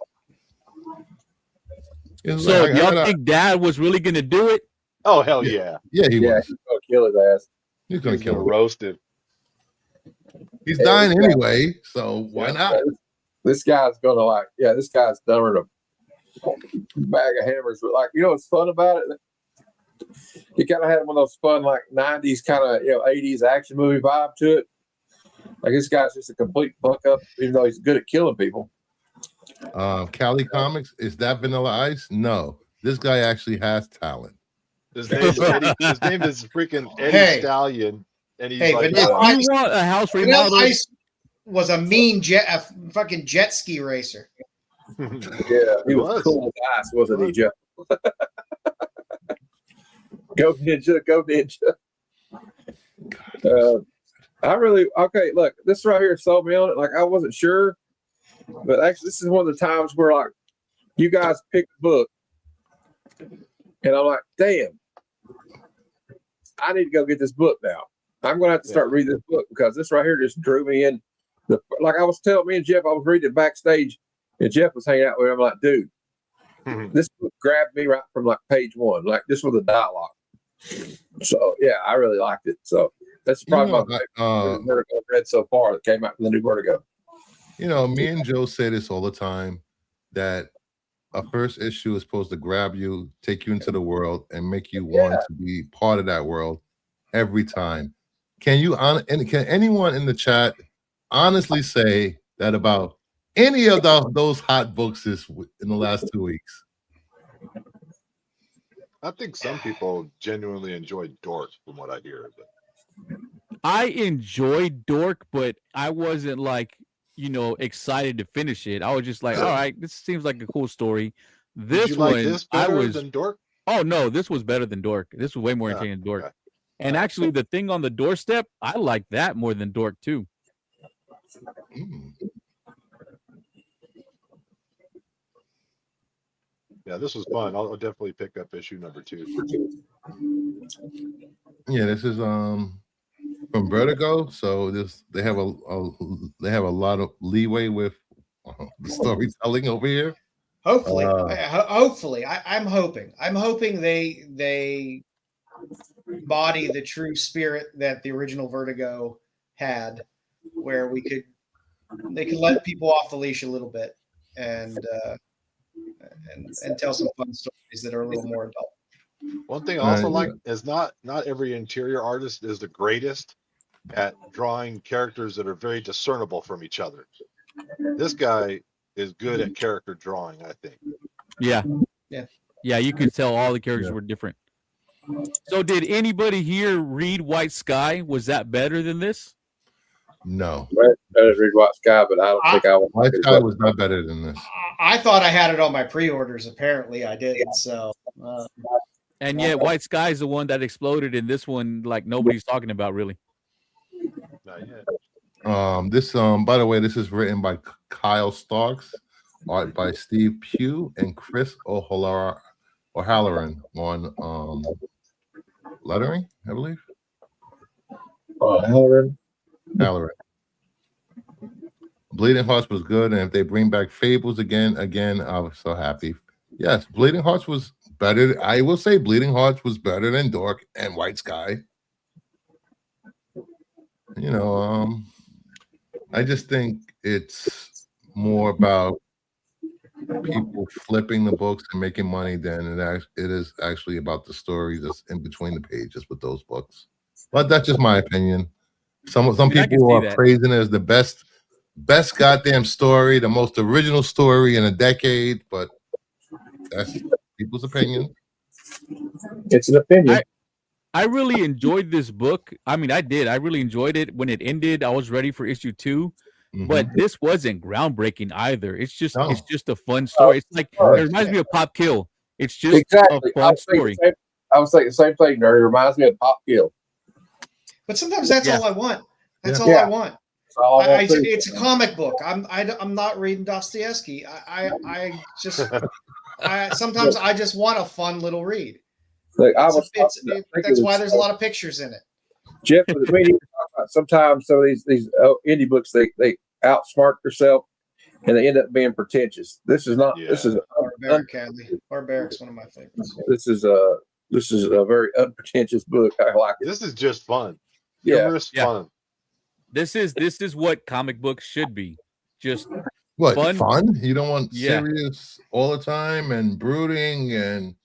So y'all think Dad was really gonna do it?
Oh hell yeah!
Yeah, he was.
He's gonna kill his ass.
He's gonna kill him.
Roast him.
He's dying anyway, so why not?
This guy's gonna this guy's dumber than a bag of hammers. But what's fun about it? He kind of had one of those fun 90s kind of 80s action movie vibe to it. Like this guy's just a complete fuck up, even though he's good at killing people.
Cali Comics, is that Vanilla Ice? No, this guy actually has talent.
His name is freaking Eddie Stallion, and he's like,
you want a house remodel?
Ice was a fucking jet ski racer.
Yeah, he was cool as ice, wasn't he, Jeff? Go Ninja. Look, this right here sold me on it. I wasn't sure, but actually, this is one of the times where you guys picked the book, and I'm like, damn, I need to go get this book now. I'm gonna have to start reading this book because this right here just drew me in. Like I was telling me and Jeff, I was reading backstage, and Jeff was hanging out with me. I'm like, dude, this book grabbed me right from like page one, like just with the dialogue. So yeah, I really liked it. So that's probably my favorite Vertigo I've read so far that came out from the new Vertigo.
Me and Joe say this all the time, that a first issue is supposed to grab you, take you into the world, and make you want to be part of that world every time. Can anyone in the chat honestly say that about any of those hot books in the last 2 weeks?
I think some people genuinely enjoy Dork, from what I hear. But
I enjoyed Dork, but I wasn't like, excited to finish it. I was just like, all right, this seems like a cool story.
Did you like this better than Dork?
Oh no, this was better than Dork. This was way more entertaining than Dork. Okay. And actually, the thing on the doorstep, I like that more than Dork too.
Yeah, this was fun. I'll definitely pick up issue number 2.
Yeah, this is from Vertigo, so they have a lot of leeway with the storytelling over here.
Hopefully, I'm hoping they embody the true spirit that the original Vertigo had, where they could let people off the leash a little bit and tell some fun stories that are a little more adult.
One thing I also like is not every interior artist is the greatest at drawing characters that are very discernible from each other. This guy is good at character drawing, I think.
Yeah. You could tell all the characters were different. So, did anybody here read White Sky? Was that better than this?
No.
I didn't read White Sky, but I don't think I would.
White Sky was not better than this.
I thought I had it on my pre-orders. Apparently, I didn't. So,
and yet, White Sky is the one that exploded, and this one, like nobody's talking about, really.
Not yet.
This by the way, this is written by Kyle Starks, art by Steve Pugh and Chris O'Halloran on lettering, I believe.
Halloran.
Bleeding Hearts was good, and if they bring back Fables again, I was so happy. Yes, Bleeding Hearts was better. I will say Bleeding Hearts was better than Dork and White Sky. I just think it's more about people flipping the books and making money than it is actually about the story that's in between the pages with those books. But that's just my opinion. Some people are praising it as the best goddamn story, the most original story in a decade, but that's people's opinion.
It's an opinion.
I really enjoyed this book. I mean, I did. I really enjoyed it. When it ended, I was ready for issue 2. But this wasn't groundbreaking either. It's just a fun story. It's like it reminds me of Pop Kill. It's just a fun story.
I was thinking the same thing, Nerd. It reminds me of Pop Kill.
But sometimes that's all I want. That's all I want. It's a comic book. I'm not reading Dostoevsky. Sometimes I just want a fun little read.
Look,
that's why there's a lot of pictures in it.
Jeff, sometimes some of these indie books they outsmart themselves and they end up being pretentious. This is not. Yeah. This is
Barbaric's one of my favorites.
This is a very unpretentious book. I like it.
This is just fun.
Humorous
fun.
This is what comic books should be. Just
fun. You don't want serious all the time and brooding, and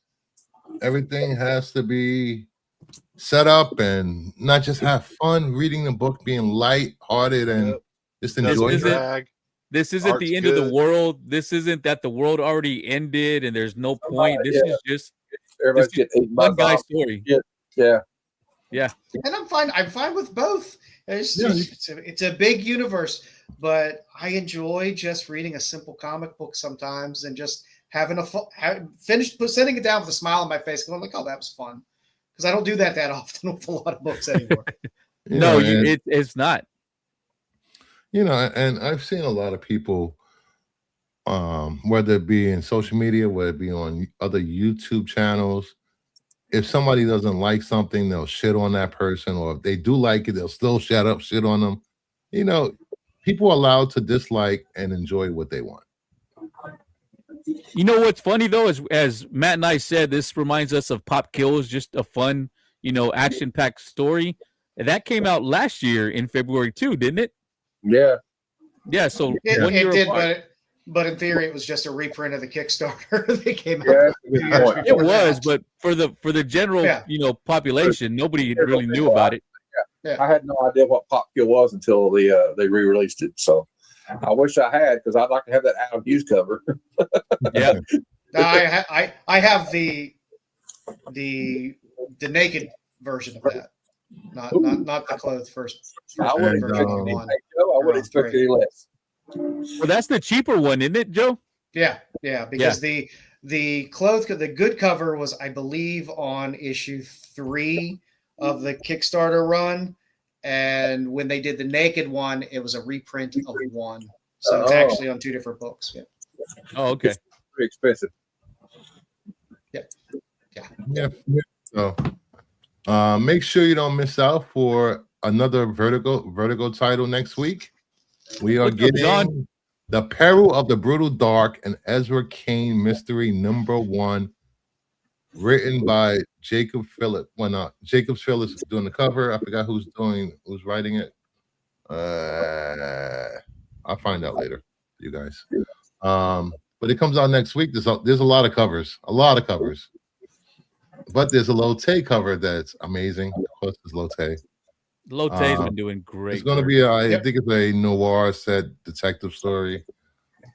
everything has to be set up and not just have fun reading the book, being light-hearted and just enjoying it.
This isn't the end of the world. This isn't that the world already ended and there's no point. This is just
everybody's getting
one guy's story.
Yeah.
And I'm fine with both. It's a big universe, but I enjoy just reading a simple comic book sometimes and just having sitting it down with a smile on my face, going like, "Oh, that was fun," because I don't do that often with a lot of books anymore.
It's not.
And I've seen a lot of people, whether it be in social media, whether it be on other YouTube channels, if somebody doesn't like something, they'll shit on that person, or if they do like it, they'll still shit on them. You know, people are allowed to dislike and enjoy what they want.
You know what's funny though is as Matt and I said, this reminds us of Pop Kills, just a fun, action-packed story. And that came out last year in February too, didn't it?
Yeah.
Yeah. So
It,
1 year
it did,
apart.
but in theory, it was just a reprint of the Kickstarter that came out.
Yeah, that's a
2
good
years
point.
It
before
was,
that.
but for the general,
Yeah.
population, nobody really knew about it.
I had no idea what Pop Kill was until they re-released it. So I wish I had, because I'd like to have that Adam Hughes cover.
Yeah.
I have the naked version of that, not the clothed first
I wouldn't
And,
expect
version
any,
one.
Joe. I wouldn't expect any less.
Well, that's the cheaper one, isn't it, Joe?
Yeah, because the good cover was, I believe, on issue 3 of the Kickstarter run, and when they did the naked one, it was a reprint of 1. So it's actually on 2 different books. Yeah.
Oh, okay.
Pretty expensive.
Yeah. So make sure you don't miss out for another Vertigo title next week. We are
What's up, John?
getting The Peril of the Brutal Dark and Ezra Kane Mystery #1, written by Jacob Phillips. Well, not Jacob Phillips is doing the cover. I forgot who's writing it. I'll find out later, you guys. But it comes out next week. There's a lot of covers, but there's a Lotte cover that's amazing. Of course, there's Lotte.
Lotte's been doing great.
It's going to
work.
be, I think it's a noir set detective story.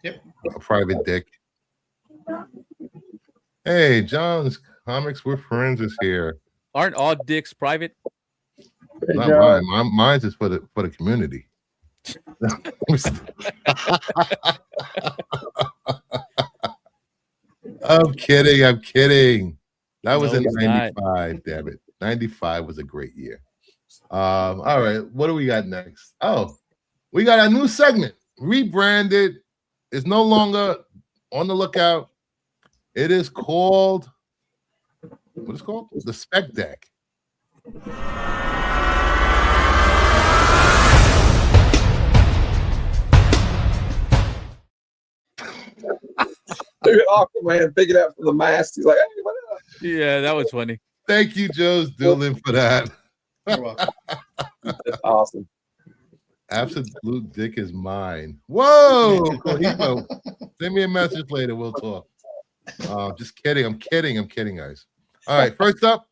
Yep.
A private dick. Hey, John's Comics with Friends is here.
Aren't all dicks private?
Not mine. Mine's is for the community. I'm kidding. That was
No,
in
it's not.
95, damn it. 95 was a great year. All right, what do we got next? Oh, we got a new segment, rebranded. It's no longer on the lookout. It is called, what is it called? The Spec Deck.
Dude, Aquaman picking up from the mast. He's like, hey, what up?
Yeah, that was funny.
Thank you, Joe's Doolin, for that.
You're welcome.
That's awesome.
Absolute dick is mine. Whoa, Cohibo. Send me a message later. We'll talk. Just kidding. I'm kidding, guys. All right, first up,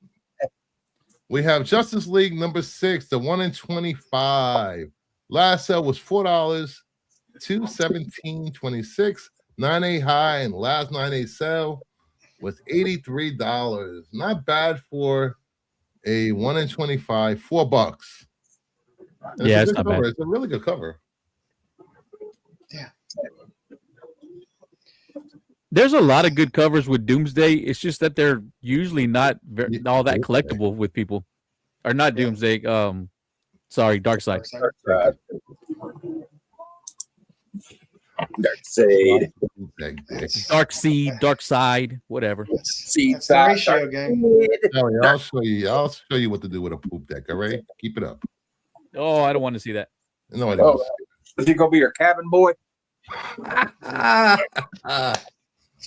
we have Justice League #6, the 1 in 25. Last sale was $4, $217.26, 9A high, and last 9A sale was $83. Not bad for a 1 in 25, $4. And
Yeah,
it's a
it's
good
not
cover.
bad.
It's a really good cover.
Yeah.
There's a lot of good covers with Doomsday. It's just that they're usually not all that
Doomsday.
collectible with people. Or not Doomsday. Sorry, Darkseid.
Darkseid.
Darkseid, whatever.
That's the ratio game.
Ellie, I'll show you what to do with a poop deck. All right, keep it up.
Oh, I don't want to see that.
No, I don't.
Is he gonna be your cabin boy?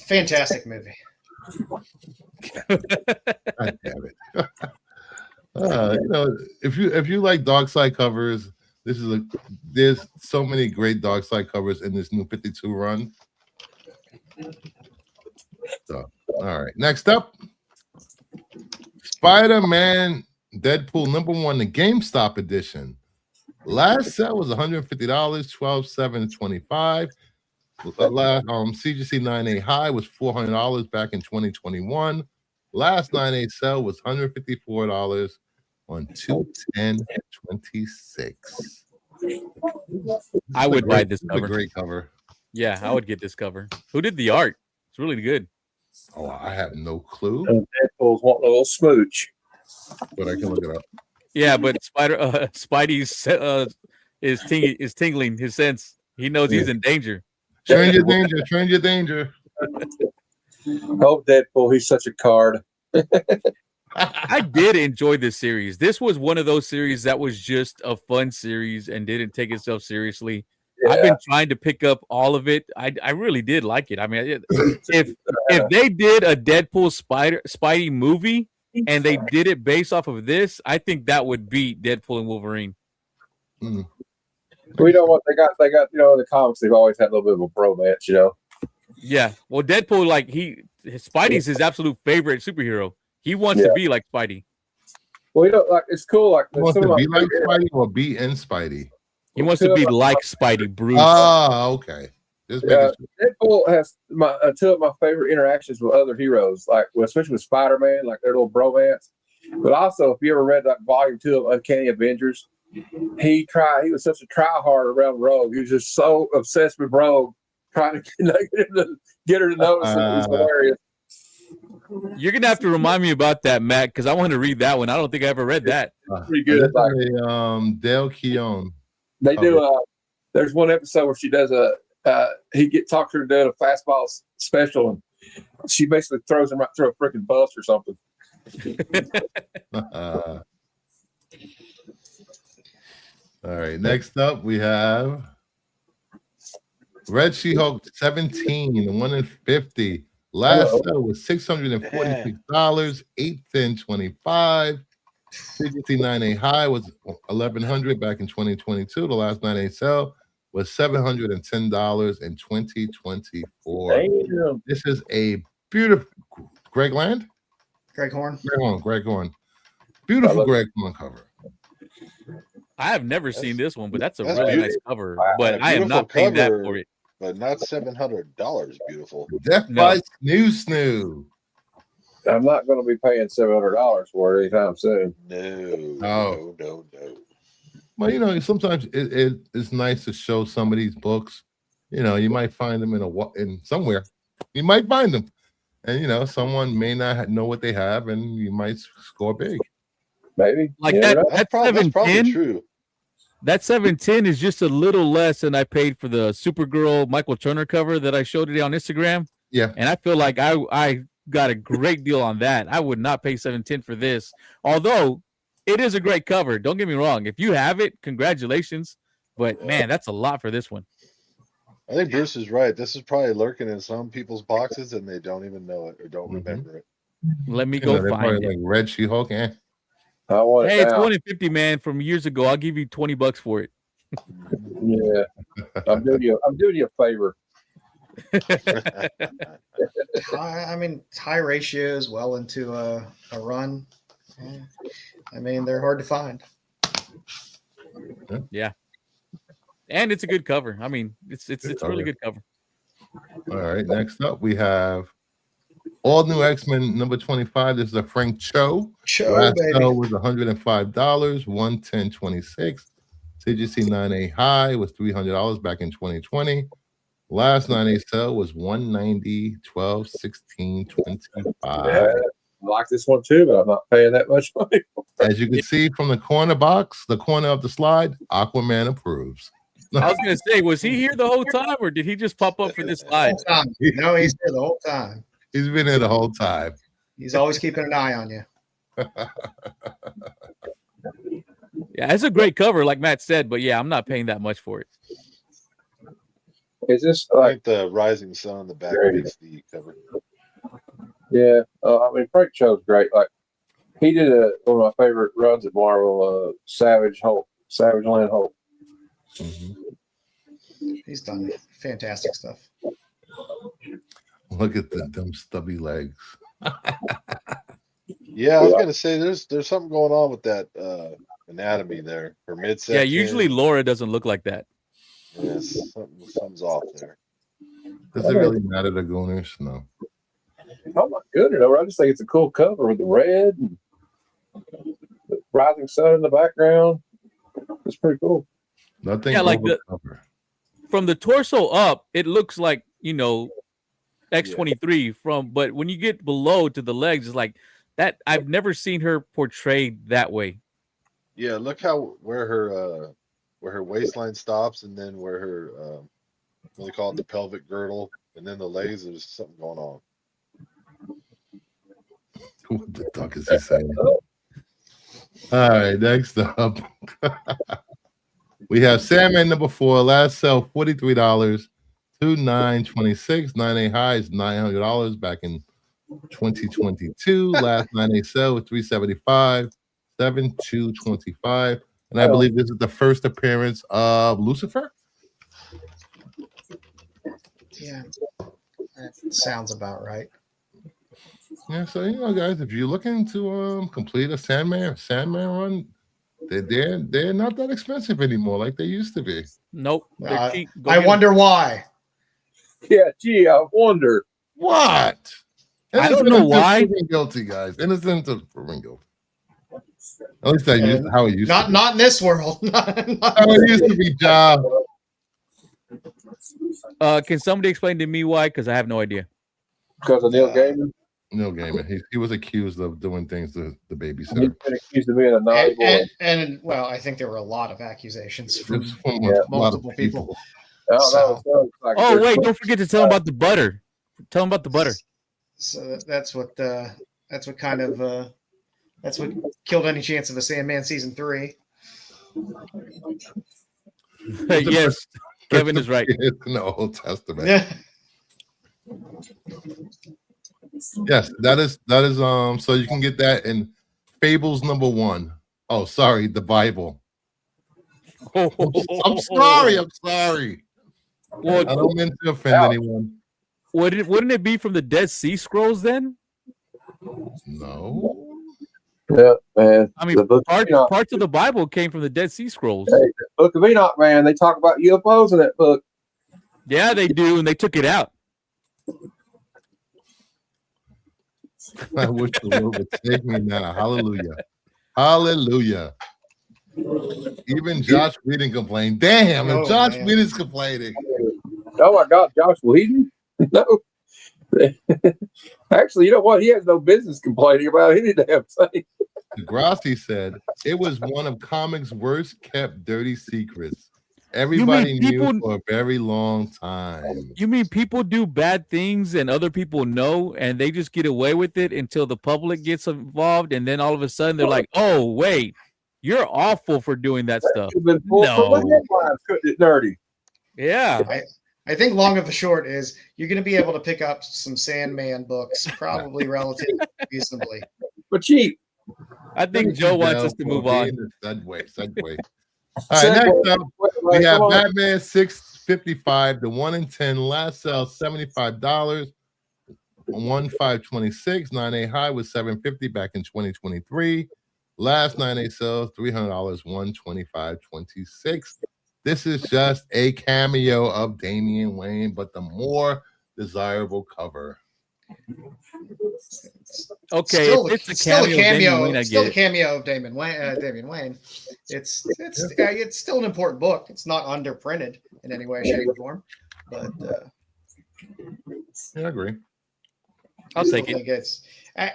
Fantastic movie.
God damn it. If you like Darkseid covers, there's so many great Darkseid covers in this new 52 run. So, all right. Next up, Spider-Man Deadpool #1, the GameStop edition. Last sale was $150, $12,725. CGC 9A high was $400 back in 2021. Last 9A sale was $154 on 2/10/26.
I would buy this
A
cover.
great cover.
Yeah, I would get this cover. Who did the art? It's really good.
Oh, I have no clue,
And Deadpool's wanting a little smooch.
but I can look it up.
Yeah, but Spidey's is tingling his sense. He knows he's in danger.
Train your danger. Train your danger.
Oh, Deadpool, he's such a card.
I did enjoy this series. This was one of those series that was just a fun series and didn't take itself seriously. I've been trying to pick up all of it. I really did like it. I mean, if they did a Deadpool Spidey movie and they did it based off of this, I think that would beat Deadpool and Wolverine.
Mm.
We know what they got. They got, in the comics, they've always had a little bit of a bromance,
Yeah. Well, Deadpool, like Spidey's his absolute favorite superhero. He wants to be like Spidey.
Well, like it's cool. Like
You want
some
to
of
be
my
like
favorite-
Spidey or be in Spidey?
He wants to be like Spidey, Bruce.
Oh, okay. Just making sure.
Deadpool has two of my favorite interactions with other heroes, like especially with Spider-Man, like their little bromance. But also, if you ever read like Volume 2 of Uncanny Avengers, he was such a try-hard around Rogue. He was just so obsessed with Rogue, trying to get her to notice it. It was hilarious.
You're gonna have to remind me about that, Matt, because I want to read that one. I don't think I ever read that.
Pretty good. Like
Dale Keown.
they do. There's one episode where she does talks her to do a fastball special, and she basically throws him right through a freaking bus or something.
All right. Next up, we have Red She-Hulk 17, 1 in 50. Last sale was $646, 810.25. CGC 9A high was $1,100 back in 2022. The last 9A sale was $710 in 2024.
Damn.
This is a beautiful Greg Land?
Greg Horn.
Greg Horn. Beautiful Greg Horn cover.
I have never seen this one, but that's a
that's
really
beautiful.
nice cover.
Wow,
But
a
I am not paying that
beautiful
for it.
But not $700. Beautiful.
Death by Snoo.
I'm not going to be paying $700 for it anytime soon.
No.
Well, sometimes it's nice to show some of these books. You might find them in somewhere. You might find them, and someone may not know what they have, and you might score big.
Maybe
Like
yeah,
that
That's probably
710.
true.
That 710 is just a little less than I paid for the Supergirl Michael Turner cover that I showed today on Instagram.
Yeah.
And I feel like I got a great deal on that. I would not pay 710 for this. Although it is a great cover. Don't get me wrong. If you have it, congratulations. But man, that's a lot for this one.
I think Bruce is right. This is probably lurking in some people's boxes and they don't even know it or don't remember it.
Let me
They're
go find
probably
it.
like Red She-Hulk.
I want
Hey,
it
it's
now.
150, man, from years ago. I'll give you $20 for it.
Yeah, I'm doing you a favor.
I mean, high ratios well into a run. Yeah. I mean, they're hard to find.
Yeah. And it's a good cover. I mean, it's a really good cover.
All right. Next up, we have All New X-Men number 25. This is a Frank Cho. Last sale was $105, 110.26. CGC 9A high was $300 back in 2020. Last 9A sale was $190, 12/16/25.
Yeah, I like this one too, but I'm not paying that much money.
As you can see from the corner of the slide, Aquaman approves.
I was going to say, was he here the whole time or did he just pop up for this slide?
No, he's here the whole time.
He's been here the whole time.
He's always keeping an eye on you.
Yeah, it's a great cover, like Matt said, but yeah, I'm not paying that much for it.
Is this
I
like?
think the Rising Sun on the back makes the cover.
Yeah, I mean Frank Cho's great. Like he did one of my favorite runs at Marvel, Savage Land Hope.
Mhm.
He's done fantastic stuff.
Look at them stubby legs.
Yeah, I was gonna say there's something going on with that anatomy there for midsection.
Yeah, usually Laura doesn't look like that.
Yes, something's off there.
Does it really matter to Gooners? No.
Oh my goodness! I just think it's a cool cover with the red and the rising sun in the background. It's pretty cool.
Nothing.
Yeah, like
cover.
from the torso up, it looks like, X-23 but when you get below to the legs, it's like that. I've never seen her portrayed that way.
Yeah, look where her waistline stops, and then where her what they call it, the pelvic girdle, and then the legs. There's something going on.
What the fuck is he saying? All right, next up. We have Sandman number 4, last sell $43 to $9.26. 9A high is $900 back in 2022. Last 9A sell was $375, 7/2/25. And I believe this is the first appearance of Lucifer.
Yeah, that sounds about right.
Yeah, so guys, if you're looking to complete a Sandman run, they're not that expensive anymore like they used to be.
Nope. They're cheap. Go
I
get 'em.
wonder why.
Yeah, gee, I wonder.
What?
I don't know
Innocent until
why.
proven guilty, guys. Innocent until proven guilty. At least that used how it used to be.
Not in this world. Not
How it used to be, job.
Can somebody explain to me why? Because I have no idea.
Because of Neil Gaiman.
No Gaiman. He was accused of doing things to the
He's
babysitter.
been accused of being a naughty boy.
and well, I think there were a lot of accusations from
It's from
Yeah.
a lot of
multiple people.
I don't know. It sounds like
Oh
there's-
wait, don't forget to tell them about the butter. Tell them about the butter.
So that's what kind of that's what killed any chance of a Sandman season 3.
Yes, Kevin is right.
It's in the Old Testament.
Yeah.
Yes, that is so you can get that in Fables number 1. Oh, sorry, the Bible. I'm sorry.
Well,
I don't mean to offend anyone.
wouldn't it be from the Dead Sea Scrolls then?
No.
Yeah, man.
I mean,
The book of Enoch.
parts of the Bible came from the Dead Sea Scrolls.
Hey, the Book of Enoch, man. They talk about UFOs in that book.
Yeah, they do, and they took it out.
I wish the Lord would take me now. Hallelujah. Hallelujah. Even Josh Whedon complained. Damn,
Oh,
if Josh
man.
Whedon's complaining.
Oh my God, Josh Whedon? No. Actually, you know what? He has no business complaining about any damn thing.
Grassi said it was one of comics' worst kept dirty secrets. Everybody knew
people-
for a very long time.
You mean people do bad things and other people know, and they just get away with it until the public gets involved, and then all of a sudden they're like, "Oh, wait, you're awful for doing that stuff."
It's been full
No.
of headlines, couldn't it, nerdy?
Yeah,
I think long of the short is you're going to be able to pick up some Sandman books probably relatively reasonably.
But cheap.
I think Joe wants us to move on.
Segue. All right, next up, we have Batman 655, the 1 in 10, last sale $75, 1/5/26, 9A high was $750 back in 2023. Last 9A sales $300, 1/25/26. This is just a cameo of Damian Wayne, but the more desirable cover.
Okay,
Still,
if it's a
still
cameo, Damian Wayne, I
still
get
a
it.
cameo of Damon Wayne. It's still an important book. It's not underprinted in any way, shape, or form. But
Yeah, I agree.
I'll
I still
take it.
think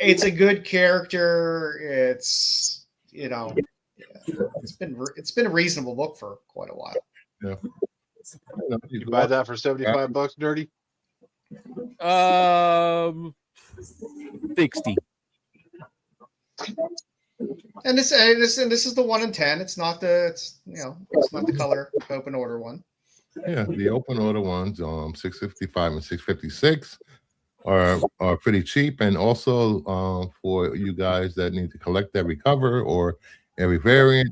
it's a good character. It's it's been a reasonable book for quite a while.
You buy that for $75, Nerdy?
60.
And this is the 1 in 10. It's not the color open order one.
Yeah, the open order ones, 655 and 656 are pretty cheap, and also for you guys that need to collect every cover or every variant,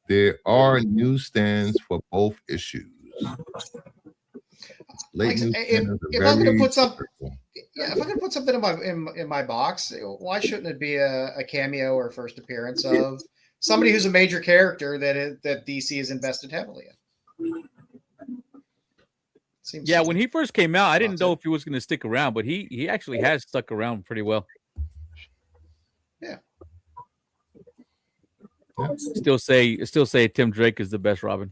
there are newsstands for both issues. Late newsstands are
if I'm going to
very
put some,
critical.
yeah, if I'm going to put something in my box, why shouldn't it be a cameo or first appearance of somebody who's a major character that DC has invested heavily in? Seems
Yeah, when he first came out, I didn't know if he was going to stick around, but he actually has stuck around pretty well.
Yeah.
Still say Tim Drake is the best Robin.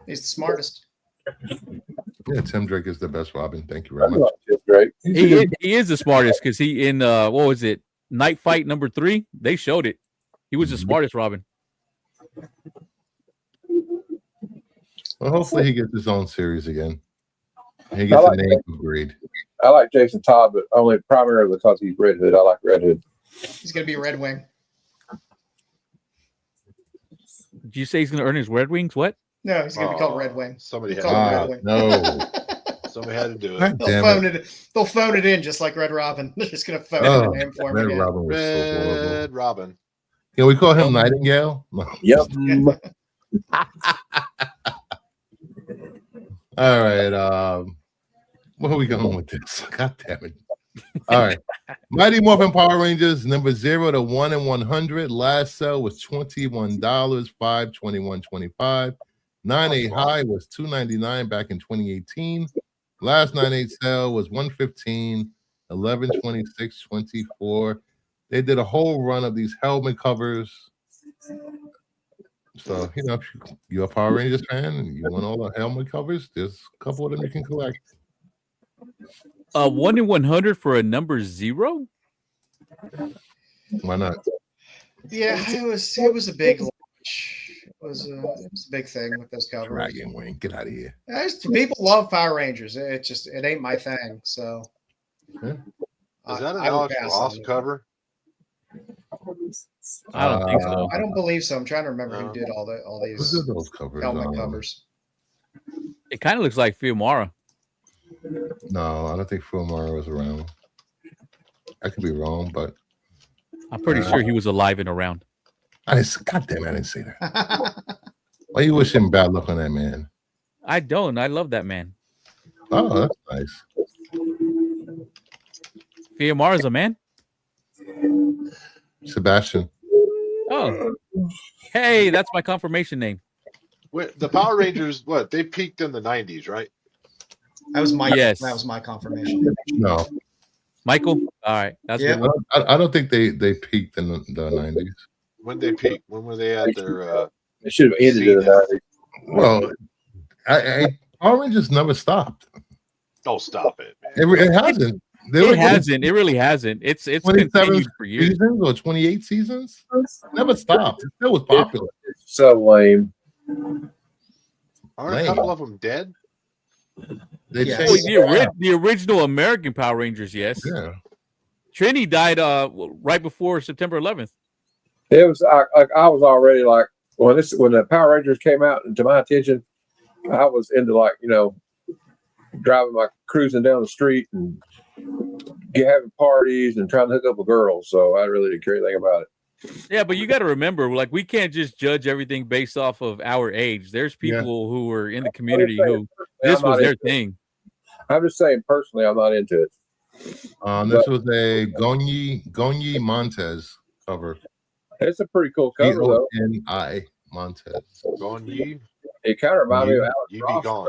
he's the smartest.
Yeah, Tim Drake is the best Robin. Thank you very
I
much.
like Tim Drake.
He is the smartest because he in what was it, Night Fight number 3? They showed it. He was the smartest Robin.
Well, hopefully he gets his own series again. He
I
gets
like
a name upgrade.
I like Jason Todd, but only primarily because he's Red Hood. I like Red Hood.
He's going to be a Red Wing.
Did you say he's going to earn his Red Wings? What?
No, he's going to be called Red Wing.
Somebody had
Call him
to
Red
do
Wing.
No.
Somebody had to do it.
God
They'll
damn
phone
it.
it. They'll phone it in just like Red Robin. They're just going to phone
Oh,
in the name for him
Red
again.
Robin was so horrible.
Red Robin.
Can we call him Nightingale? No.
Yep.
All right. Where are we going with this? God damn it. All right. Mighty Morphin Power Rangers, number 0 to 1 in 100. Last sale was $21, $5.21.25. 9.8 high was $2.99 back in 2018. Last 9.8 sale was $115, $11.26.24. They did a whole run of these helmet covers. So, you know, if you're a Power Rangers fan and you want all the helmet covers, there's a couple of them you can collect.
1 in 100 for a number 0?
Why not?
Yeah, it was a big launch. It was a big thing with those covers.
Dragon Wing, get out of here.
People love Power Rangers. It ain't my thing. So
Yeah.
Is that an
I would
Alex
pass
Ross
on it.
cover?
I don't think so.
I don't believe so. I'm trying to remember who
No.
did all
Look
these
at those covers.
helmet covers.
It kind of looks like Fiumara.
No, I don't think Fulmar was around. I could be wrong, but
I'm pretty sure he was alive and around.
God damn, I didn't say that. Why you wish him bad luck on that man?
I don't. I love that man.
Oh, that's nice.
Fiumara is a man.
Sebastian.
Oh, hey, that's my confirmation name.
Wait, the Power Rangers, what? They peaked in the 90s, right?
That was my
Yes.
That was my confirmation.
No,
Michael. All right, that's
Yeah.
good.
I don't think they peaked in the 90s.
When they peaked? When were they at their
It should have ended in the 90s.
Well, Power Rangers never stopped.
don't stop it, man.
It hasn't. They
It
were
hasn't. It really hasn't. It's
27
continued for years.
seasons or 28 seasons. Never stopped. It still was popular.
So lame.
Aren't
Lame.
a couple of them dead?
They
Yes.
Oh,
changed.
the original American Power Rangers, yes.
Yeah.
Trini died right before September 11th.
It was I was already like when the Power Rangers came out and to my attention, I was into like, driving my cruising down the street and having parties and trying to hook up with girls. So I really didn't care anything about it.
Yeah, but you got to remember, like, we can't just judge everything based off of our age. There's people who were in the community who this was their thing.
I'm just saying personally, I'm not into it.
This was a Gonyi Montez cover.
It's a pretty cool cover though.
Goni Montez.
Gone ye?
It kind of reminds me of Alex
Ye be
Ross.
gone.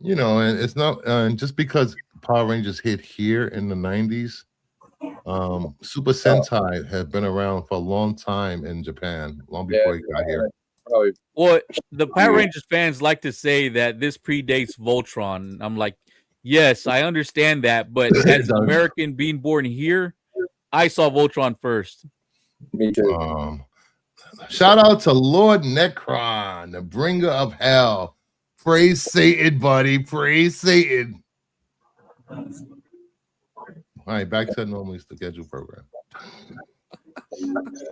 And it's not just because Power Rangers hit here in the 90s. Super Sentai had been around for a long time in Japan, long before he got here.
Probably.
Well, the Power Rangers fans like to say that this predates Voltron. I'm like, yes, I understand that, but as an American being born here, I saw Voltron first.
Me too.
Shout out to Lord Necron, the bringer of hell. Praise Satan, buddy. Praise Satan. All right, back to normally scheduled program.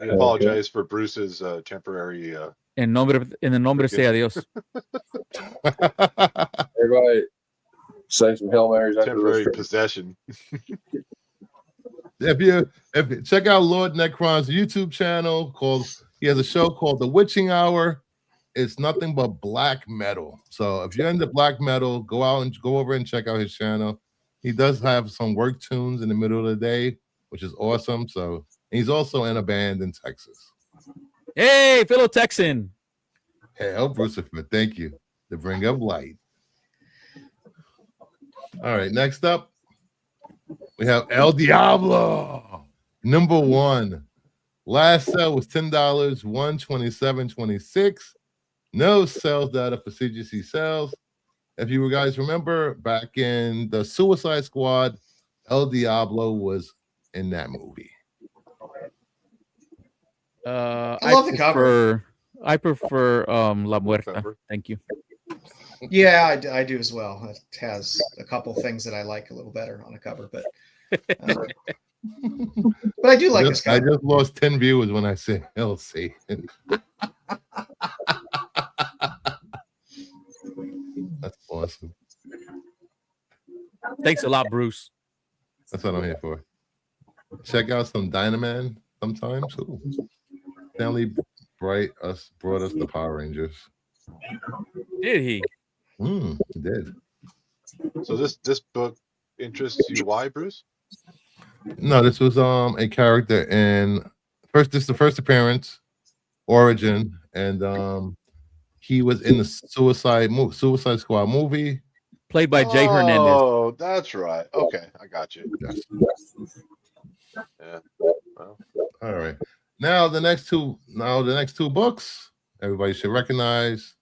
I apologize for Bruce's temporary.
En el nombre sea Dios.
Everybody say some Hail Marys after
temporary
this.
possession.
If you check out Lord Necron's YouTube channel he has a show called The Witching Hour. It's nothing but black metal. So if you're into black metal, go over and check out his channel. He does have some work tunes in the middle of the day, which is awesome. So he's also in a band in Texas.
Hey, fellow Texan.
Hell, Brucifer, thank you. To bring up light. All right, next up, we have El Diablo, number 1. Last sale was $10, $127.26. No sales data for CGC sales. If you guys remember, back in the Suicide Squad, El Diablo was in that movie.
I love the cover.
I prefer La Muerta.
Cover.
Thank you.
Yeah, I do as well. It has a couple things that I like a little better on the cover, but But I do like this
I
cover.
just lost 10 viewers when I said Elsie. That's awesome.
Thanks a lot, Bruce.
That's what I'm here for. Check out some Dynaman sometimes. Ooh. Stanley brought us the Power Rangers.
Did he?
He did.
So this book interests you? Why, Bruce?
No, this was a character in this is the first appearance, origin, and he was in the Suicide Squad movie.
Played by Jay Hernandez.
Oh, that's right. Okay, I got you.
Yes.
Yeah. Well,
All right. Now the next two books everybody should recognize.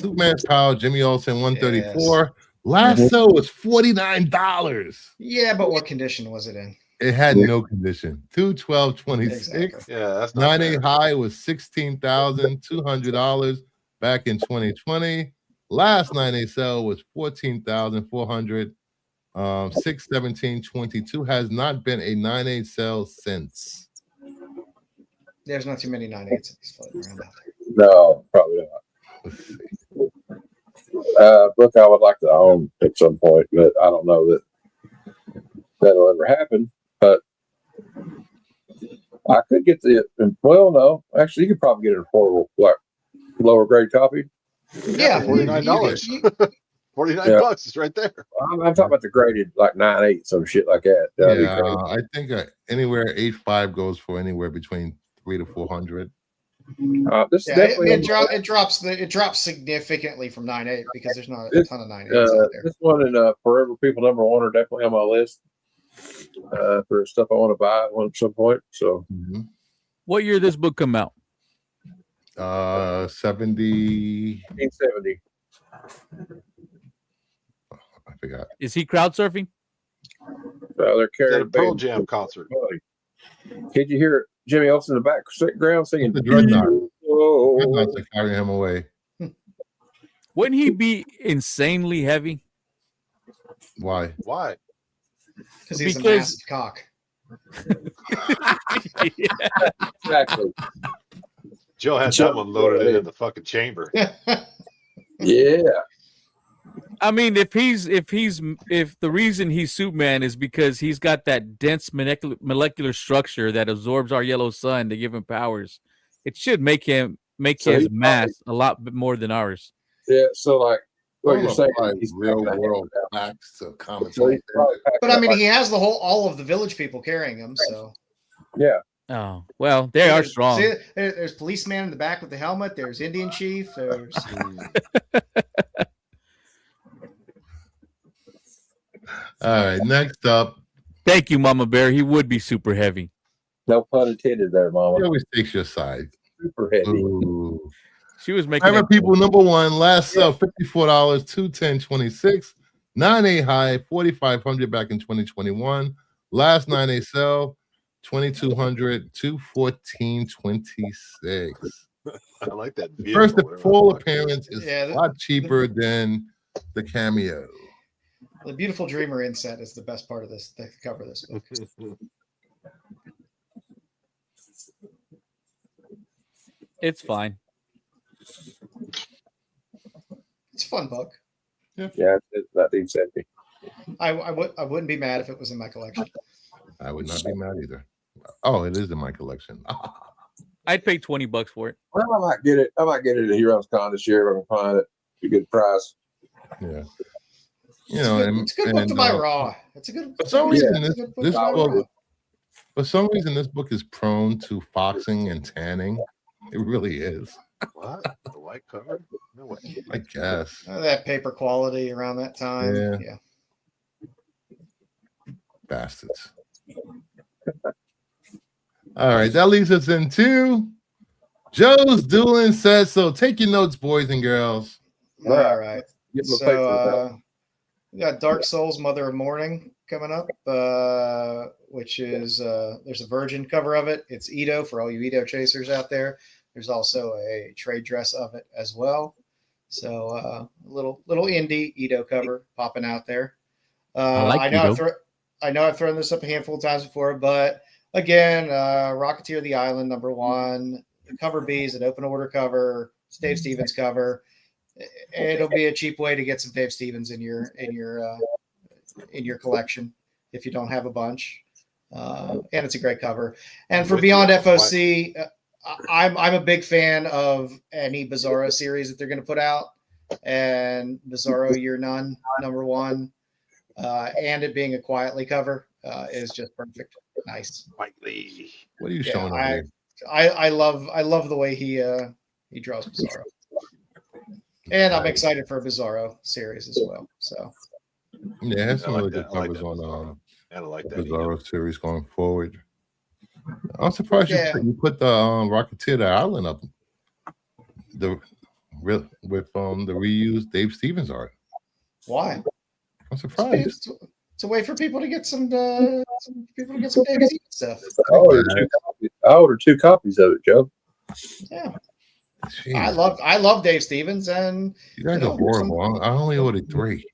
Superman's Power, Jimmy Olsen, 134.
Yes.
Last sale was $49.
Yeah, but what condition was it in?
It had no condition. 2/12/26.
Exactly.
yeah, that's not
9A
fair.
high was $16,200 back in 2020. Last 9A sale was $14,400. 6/17/22 has not been a 9A sale since.
There's not too many 9/8s floating around out there.
No, probably not.
Let's see.
Book I would like to own at some point, but I don't know that that'll ever happen. But I could get no, actually, you could probably get an affordable, like lower grade copy.
Yeah,
$49.
you-
49
Yeah.
bucks is right there.
I'm talking about the graded like 9/8, some shit like that. That'd be
Yeah,
great.
I think anywhere 8.5 goes for anywhere between 300 to 400.
This
Yeah,
is definitely
it drops significantly from 9/8 because there's not a ton of 9/8s out there.
this one and Forever People #1 are definitely on my list for stuff I want to buy at some point. So
What year did this book come out?
70.
1970.
I forgot.
Is he crowd surfing?
They're
At a
carrying
Pearl
baby.
Jam concert.
Did you hear Jimmy Olsen in the background singing
The Dreadnought.
Oh,
Dreadnoughts are carrying him away.
Wouldn't he be insanely heavy?
Why?
Why?
Because he's a
Because-
massive cock.
exactly.
Joe had
Joe-
that one loaded in the fucking chamber.
Yeah.
I mean, if the reason he's Superman is because he's got that dense molecular structure that absorbs our yellow sun to give him powers, it should make
So
his
he
mass a lot more than ours.
Yeah. So like what you're saying,
Apply
he's
real
packing a
world
hammer down.
facts to comments.
So he's probably packing
But I
up
mean,
like-
he has all of the village people carrying him. So
yeah.
Oh well, they are strong.
See, there's policeman in the back with the helmet. There's Indian chief. There's
All right, next up.
Thank you, Mama Bear. He would be super heavy.
No pun intended there,
He
Mama.
always takes your side.
Super heavy.
Ooh.
She was making
Private
it-
People #1, last sale $54, 210.26. 9A high, 4,500 back in 2021. Last 9A sale, 2,200 to 14.26.
I like that.
The
vehicle,
first
whatever
full
the fuck it is.
appearance is
Yeah,
a lot cheaper than the cameo.
the beautiful dreamer inset is the best part of the cover of this book.
It's fine.
It's a fun book.
Yeah, it's 1970.
I wouldn't be mad if it was in my collection.
I would not be mad either. Oh, it is in my collection.
I'd pay $20 for it.
Well, I might get it. I might get it at Heroes Con this year if I can find it. It's a good price.
Yeah. You know,
It's a good book to buy raw. It's a good.
For some reason,
it's a good book
this
to buy raw.
book, for some reason, this book is prone to foxing and tanning. It really is.
What? The white cover? No way.
I guess.
That paper quality around that time.
Yeah.
Yeah.
Bastards. All right, that leads us into Joe's Dueling Says So. Take your notes, boys and girls.
All right.
Give them a
So we got Dark Souls, Mother of Mourning coming up, which is there's a Virgin cover of it. It's Ito for all you Ito chasers out there. There's also a trade dress of it as well. So a little indie Ito cover popping out there.
I like
know
Ito.
I know I've thrown this up a handful of times before, but again, Rocketeer the Island #1. The cover B is an open order cover. It's Dave Stevens cover. It'll be a cheap way to get some Dave Stevens in your collection if you don't have a bunch. And it's a great cover. And for Beyond FOC, I'm a big fan of any Bizarro series that they're going to put out, and Bizarro Year None #1, and it being a Quietly cover is just perfect. Nice.
Quietly.
What are you showing over here?
I love the way he draws Bizarro, and I'm excited for a Bizarro series as well. So
Yeah, it has some
I like
really good
that. I like
covers
that
on
I like that.
Bizarro series going forward. I'm surprised you put the Rocketeer the Island up with the reused Dave Stevens art.
why?
I'm surprised.
It's a way for people to get some Dave Stevens stuff.
I ordered 2 copies of it, Joe.
Yeah.
Jeez.
I love Dave Stevens, and
You guys are horrible. I only ordered 3.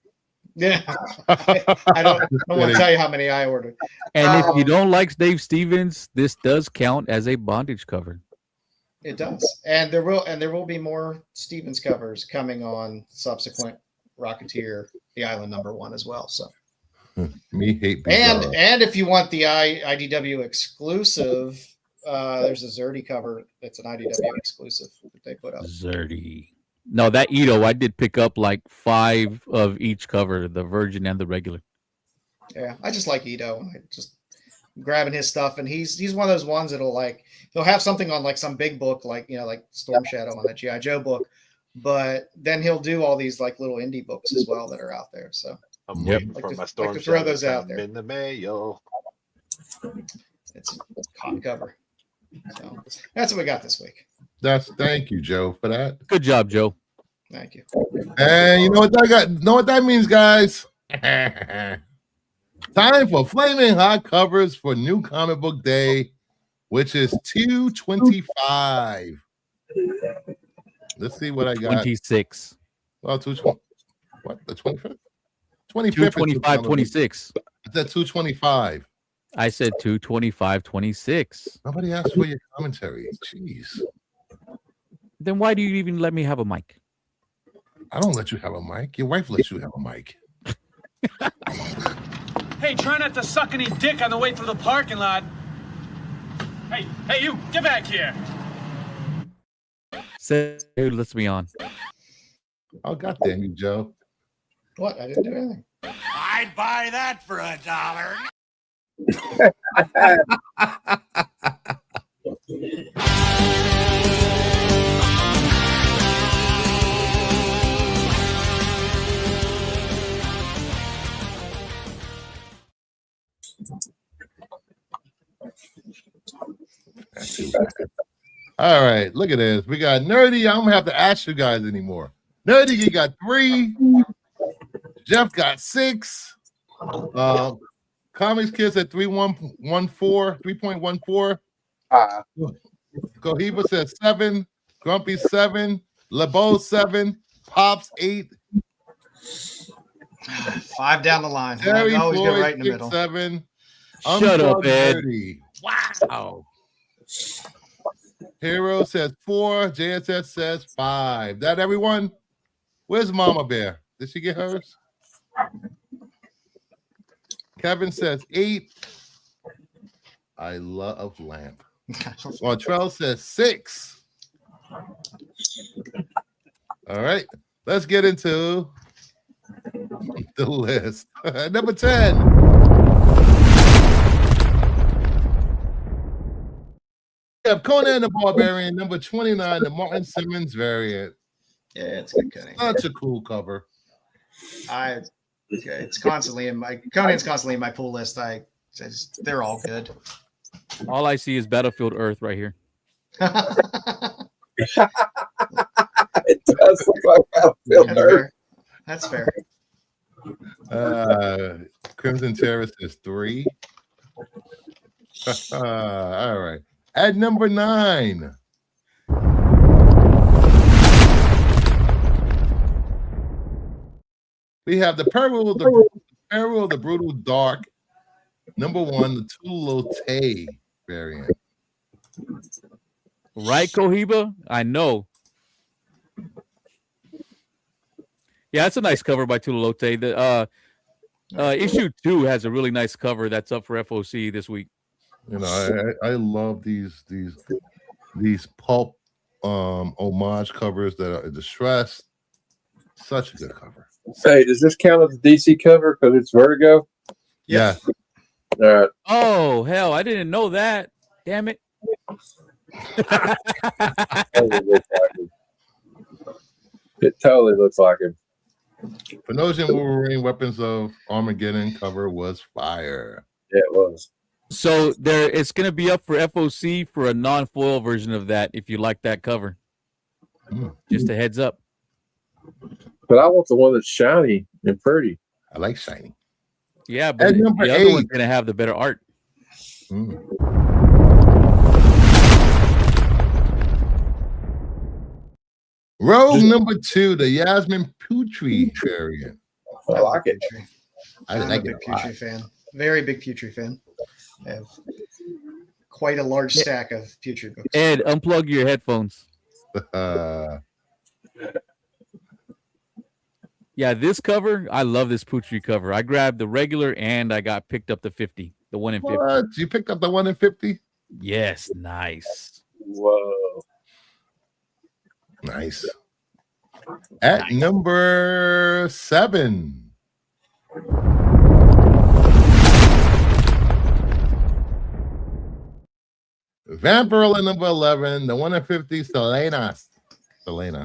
yeah, I don't want to tell you how many I ordered.
And if you don't like Dave Stevens, this does count as a bondage cover.
It does, and there will be more Stevens covers coming on subsequent Rocketeer the Island #1 as well. So
Me hate Bizarro.
and if you want the IDW exclusive, there's a Zerdy cover that's an IDW exclusive that they put up.
Zerdy. No, that Ito, I did pick up like 5 of each cover, the Virgin and the regular.
Yeah, I just like Ito. I just grabbing his stuff, and he's one of those ones that'll he'll have something on like some big book, like like Storm Shadow on that G.I. Joe book, but then he'll do all these like little indie books as well that are out there. So
I'm waiting for my Storm
to throw
Shadow
those
to
out
come
there.
in the mail.
It's a hot cover. So that's what we got this week.
Thank you, Joe, for that.
Good job, Joe.
Thank you.
And you know what that means, guys? Time for flaming hot covers for New Comic Book Day, which is 2/25. Let's see what I got.
26.
Oh, 2/20. What? The 25th?
2/25, 26.
It's at 2/25.
I said 2/25, 26.
Nobody asked for your commentary. Jeez.
Then why do you even let me have a mic?
I don't let you have a mic. Your wife lets you have a mic.
Hey, try not to suck any dick on the way through the parking lot. Hey, you, get back here.
Say who lets me on.
Oh, goddamn you, Joe.
What? I didn't do anything.
I'd buy that for $1.
All right, look at this. We got Nerdy. I don't have to ask you guys anymore. Nerdy, you got 3. Jeff got 6. Comics Kids at 3.14. Cohiba says 7. Grumpy 7. LeBeau 7. Pops 8.
5 down the line.
Terry
I always
Floyd
go right in the middle.
7.
Shut up, Ed.
Nerdy. Wow. Hero says 4. JSS says 5. That everyone? Where's Mama Bear? Did she get hers? Kevin says 8. I love Lamp. Montrell says 6. All right, let's get into the list. Number 10. We have Conan the Barbarian, number 29, the Martin Simmons variant.
Yeah, it's good cutting.
Such a cool cover.
It's constantly in my Conan's constantly in my pull list. They're all good.
All I see is Battlefield Earth right here.
It does look like Battlefield Earth.
That's fair.
Crimson Terrace is 3. All right. At number 9. We have the Peril of the Brutal Dark Number 1, the Tululote variant.
Right, Cohiba? I know. Yeah, that's a nice cover by Tululote. The issue 2 has a really nice cover that's up for FOC this week.
You know, I love these pulp homage covers that are distressed. Such a good cover.
Hey, does this count as a DC cover because it's Vertigo?
Yeah.
All right.
Oh, hell, I didn't know that. Damn it.
It totally looks like him.
Phenosian Wolverine Weapons of Armageddon cover was fire.
Yeah, it was.
So it's going to be up for FOC for a non-foil version of that if you like that cover. Just a heads up.
But I want the one that's shiny and pretty.
I like shiny.
Yeah, but
At number
the other
8.
one's going to have the better art.
Rogue number 2, the Yasmin Putri variant.
I like it.
I
I'm
like
a big
it a lot.
Putri fan. Very big Putri fan. I have quite a large stack of Putri books.
Ed, unplug your headphones. Yeah, this cover, I love this Putri cover. I grabbed the regular and I picked up the 50, the 1 in 50.
What? You picked up the 1 in 50?
Yes, nice.
Whoa.
Nice. At number 7. Vampirella number 11, the 1 in 50, Selena.
Selena.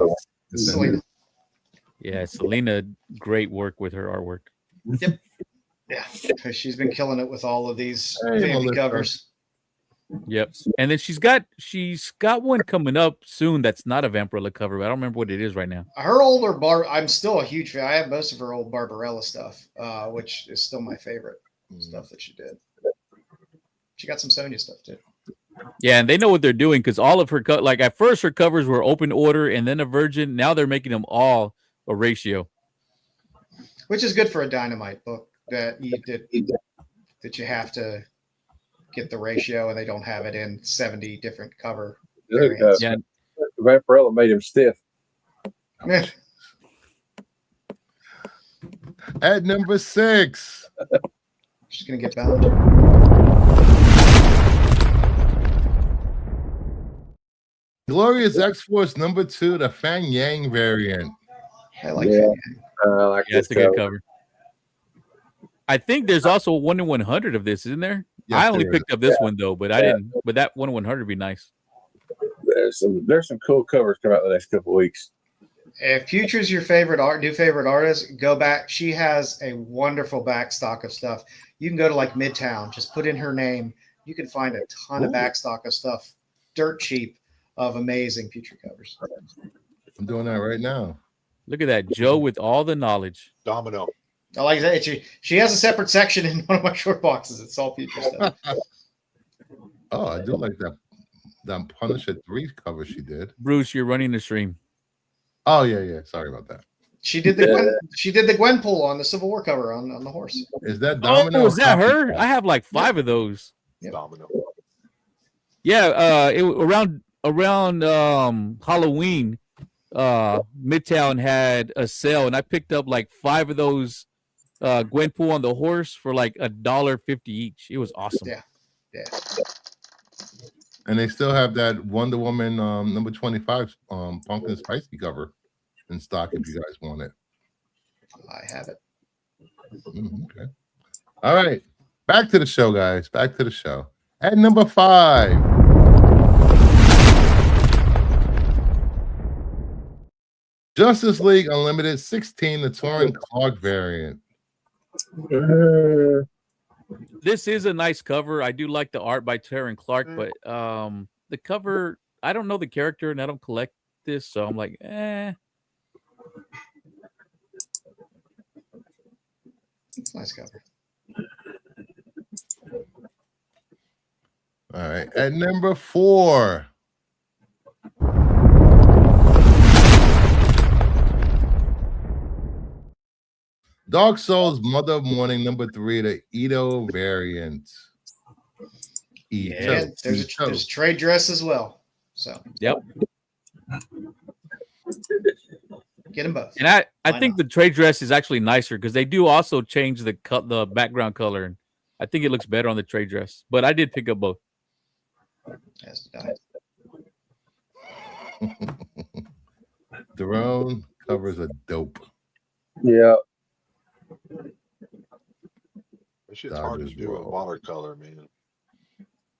Yeah, Selena, great work with her artwork.
Yep. Yeah, she's been killing it with all of these
Hey,
vampy
Melissa.
covers.
Yep. And then she's got one coming up soon that's not a Vampirella cover, but I don't remember what it is right now.
Her older I'm still a huge fan. I have most of her old Barbarella stuff, which is still my favorite stuff that she did. She got some Sonya stuff too.
Yeah, and they know what they're doing because all of her like at first her covers were open order and then a virgin. Now they're making them all a ratio,
which is good for a Dynamite book that you have to get the ratio and they don't have it in 70 different cover.
Yeah,
Vampirella made him stiff.
At number 6.
She's gonna get bound.
Glorious X-Force number 2, the Fang Yang variant.
I like
Yeah.
that.
I like
yeah, it's
this
a good cover. I think there's also a 1 in 100 of this, isn't there?
Yes,
I only
there
picked up this one though, but I didn't. But that 1 in 100 would be nice.
There's some cool covers coming out the next couple of weeks.
If Future's your new favorite artist, go back. She has a wonderful back stock of stuff. You can go to like Midtown, just put in her name. You can find a ton of back stock of stuff, dirt cheap, of amazing Future covers.
I'm doing that right now.
Look at that, Joe with all the knowledge.
Domino.
I like that. She has a separate section in one of my short boxes. It's all Future stuff.
Oh, I do like that Punisher 3 cover she did.
Bruce, you're running the stream.
Oh yeah. Sorry about that.
She did the Gwenpool on the Civil War cover on the horse.
Is that Domino?
Oh, is that her? I have like 5 of those.
Yep.
Domino.
Yeah, around Halloween, Midtown had a sale, and I picked up like 5 of those Gwenpool on the horse for like $1.50 each. It was awesome.
Yeah.
And they still have that Wonder Woman number 25 pumpkin spicy cover in stock if you guys want it.
I have it.
Okay. All right. Back to the show, guys. Back to the show. At number 5. Justice League Unlimited 16, the Torrin Clark variant.
This is a nice cover. I do like the art by Terran Clark, but the cover, I don't know the character and I don't collect this, so I'm like,
It's a nice cover.
All right. At number 4. Dark Souls Mother of Morning #3, the Ito variant.
Yeah, there's a trade dress as well. So
Yep.
Get them both.
And I think the trade dress is actually nicer because they do also change the background color. And I think it looks better on the trade dress. But I did pick up both.
Yes,
Throne covers a dope.
Yeah.
This shit's hard to do in watercolor, man.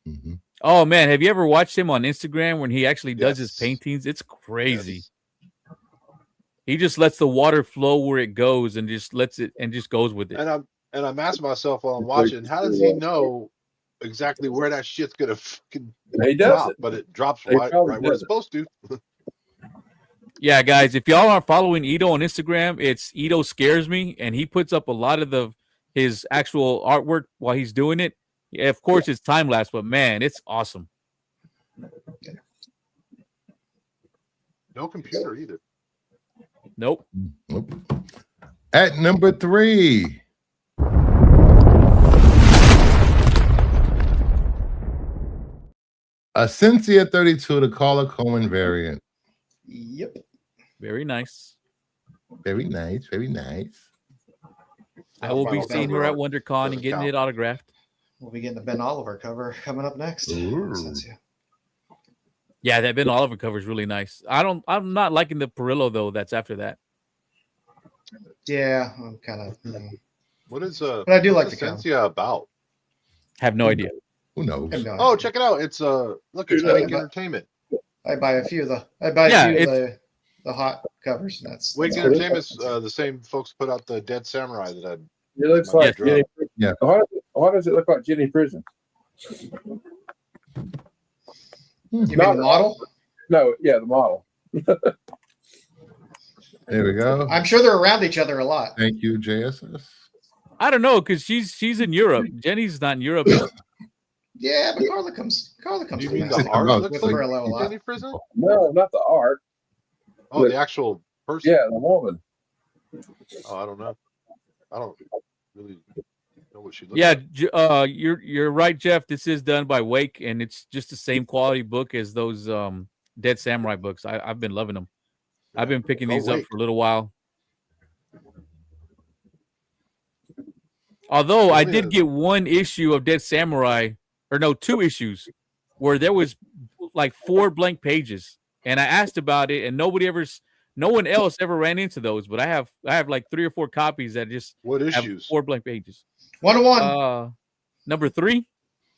Mm-hmm.
Oh man, have you ever watched him on Instagram when he actually does his paintings? It's crazy.
Yes.
He just lets the water flow where it goes and just lets it and just goes with it.
And I'm asking myself while I'm watching, how does he know exactly where that shit's gonna fucking drop? But it drops right where it's supposed to.
Yeah, guys, if y'all aren't following Ito on Instagram, it's Ito Scares Me, and he puts up a lot of his actual artwork while he's doing it. Yeah, of course, it's time lapse, but man, it's awesome.
No computer either.
Nope.
At #3, a Cynthia 32, the Carla Coleman variant.
Yep.
Very nice.
Very nice. Very nice.
I will be seeing her at WonderCon and getting it autographed.
We'll be getting the Ben Oliver cover coming up next.
Yeah, that Ben Oliver cover is really nice. I'm not liking the Perillo though. That's after that.
Yeah, I'm kind of.
What is
But I do like the
Cynthia about?
Have no idea.
Who knows?
Oh, check it out. It's look, it's Wake Entertainment.
I buy a few of the hot covers. And that's
Wake Entertainment's the same folks put out the Dead Samurai that I.
It looks like
Jenny.
Yeah. Why does it look like Jenny Prison?
You mean the model?
No, yeah, the model.
There we go.
I'm sure they're around each other a lot.
Thank you, JSS.
I don't know because she's in Europe. Jenny's not in Europe.
Yeah, but Carla comes.
You
to
mean
Mexico
the art
with
looks like
Perillo a lot.
Jenny Prison?
No, not the art.
Oh, the actual person.
Yeah, the woman.
Oh, I don't know. I don't really know what she looks
like. You're right, Jeff. This is done by Wake, and it's just the same quality book as those Dead Samurai books. I've been loving them. I've been picking these up for a little while. Although I did get one issue of Dead Samurai, or no, 2 issues, where there was like 4 blank pages, and I asked about it, and no one else ever ran into those. But I have like 3 or 4 copies that just have 4 blank pages.
1-1.
#3.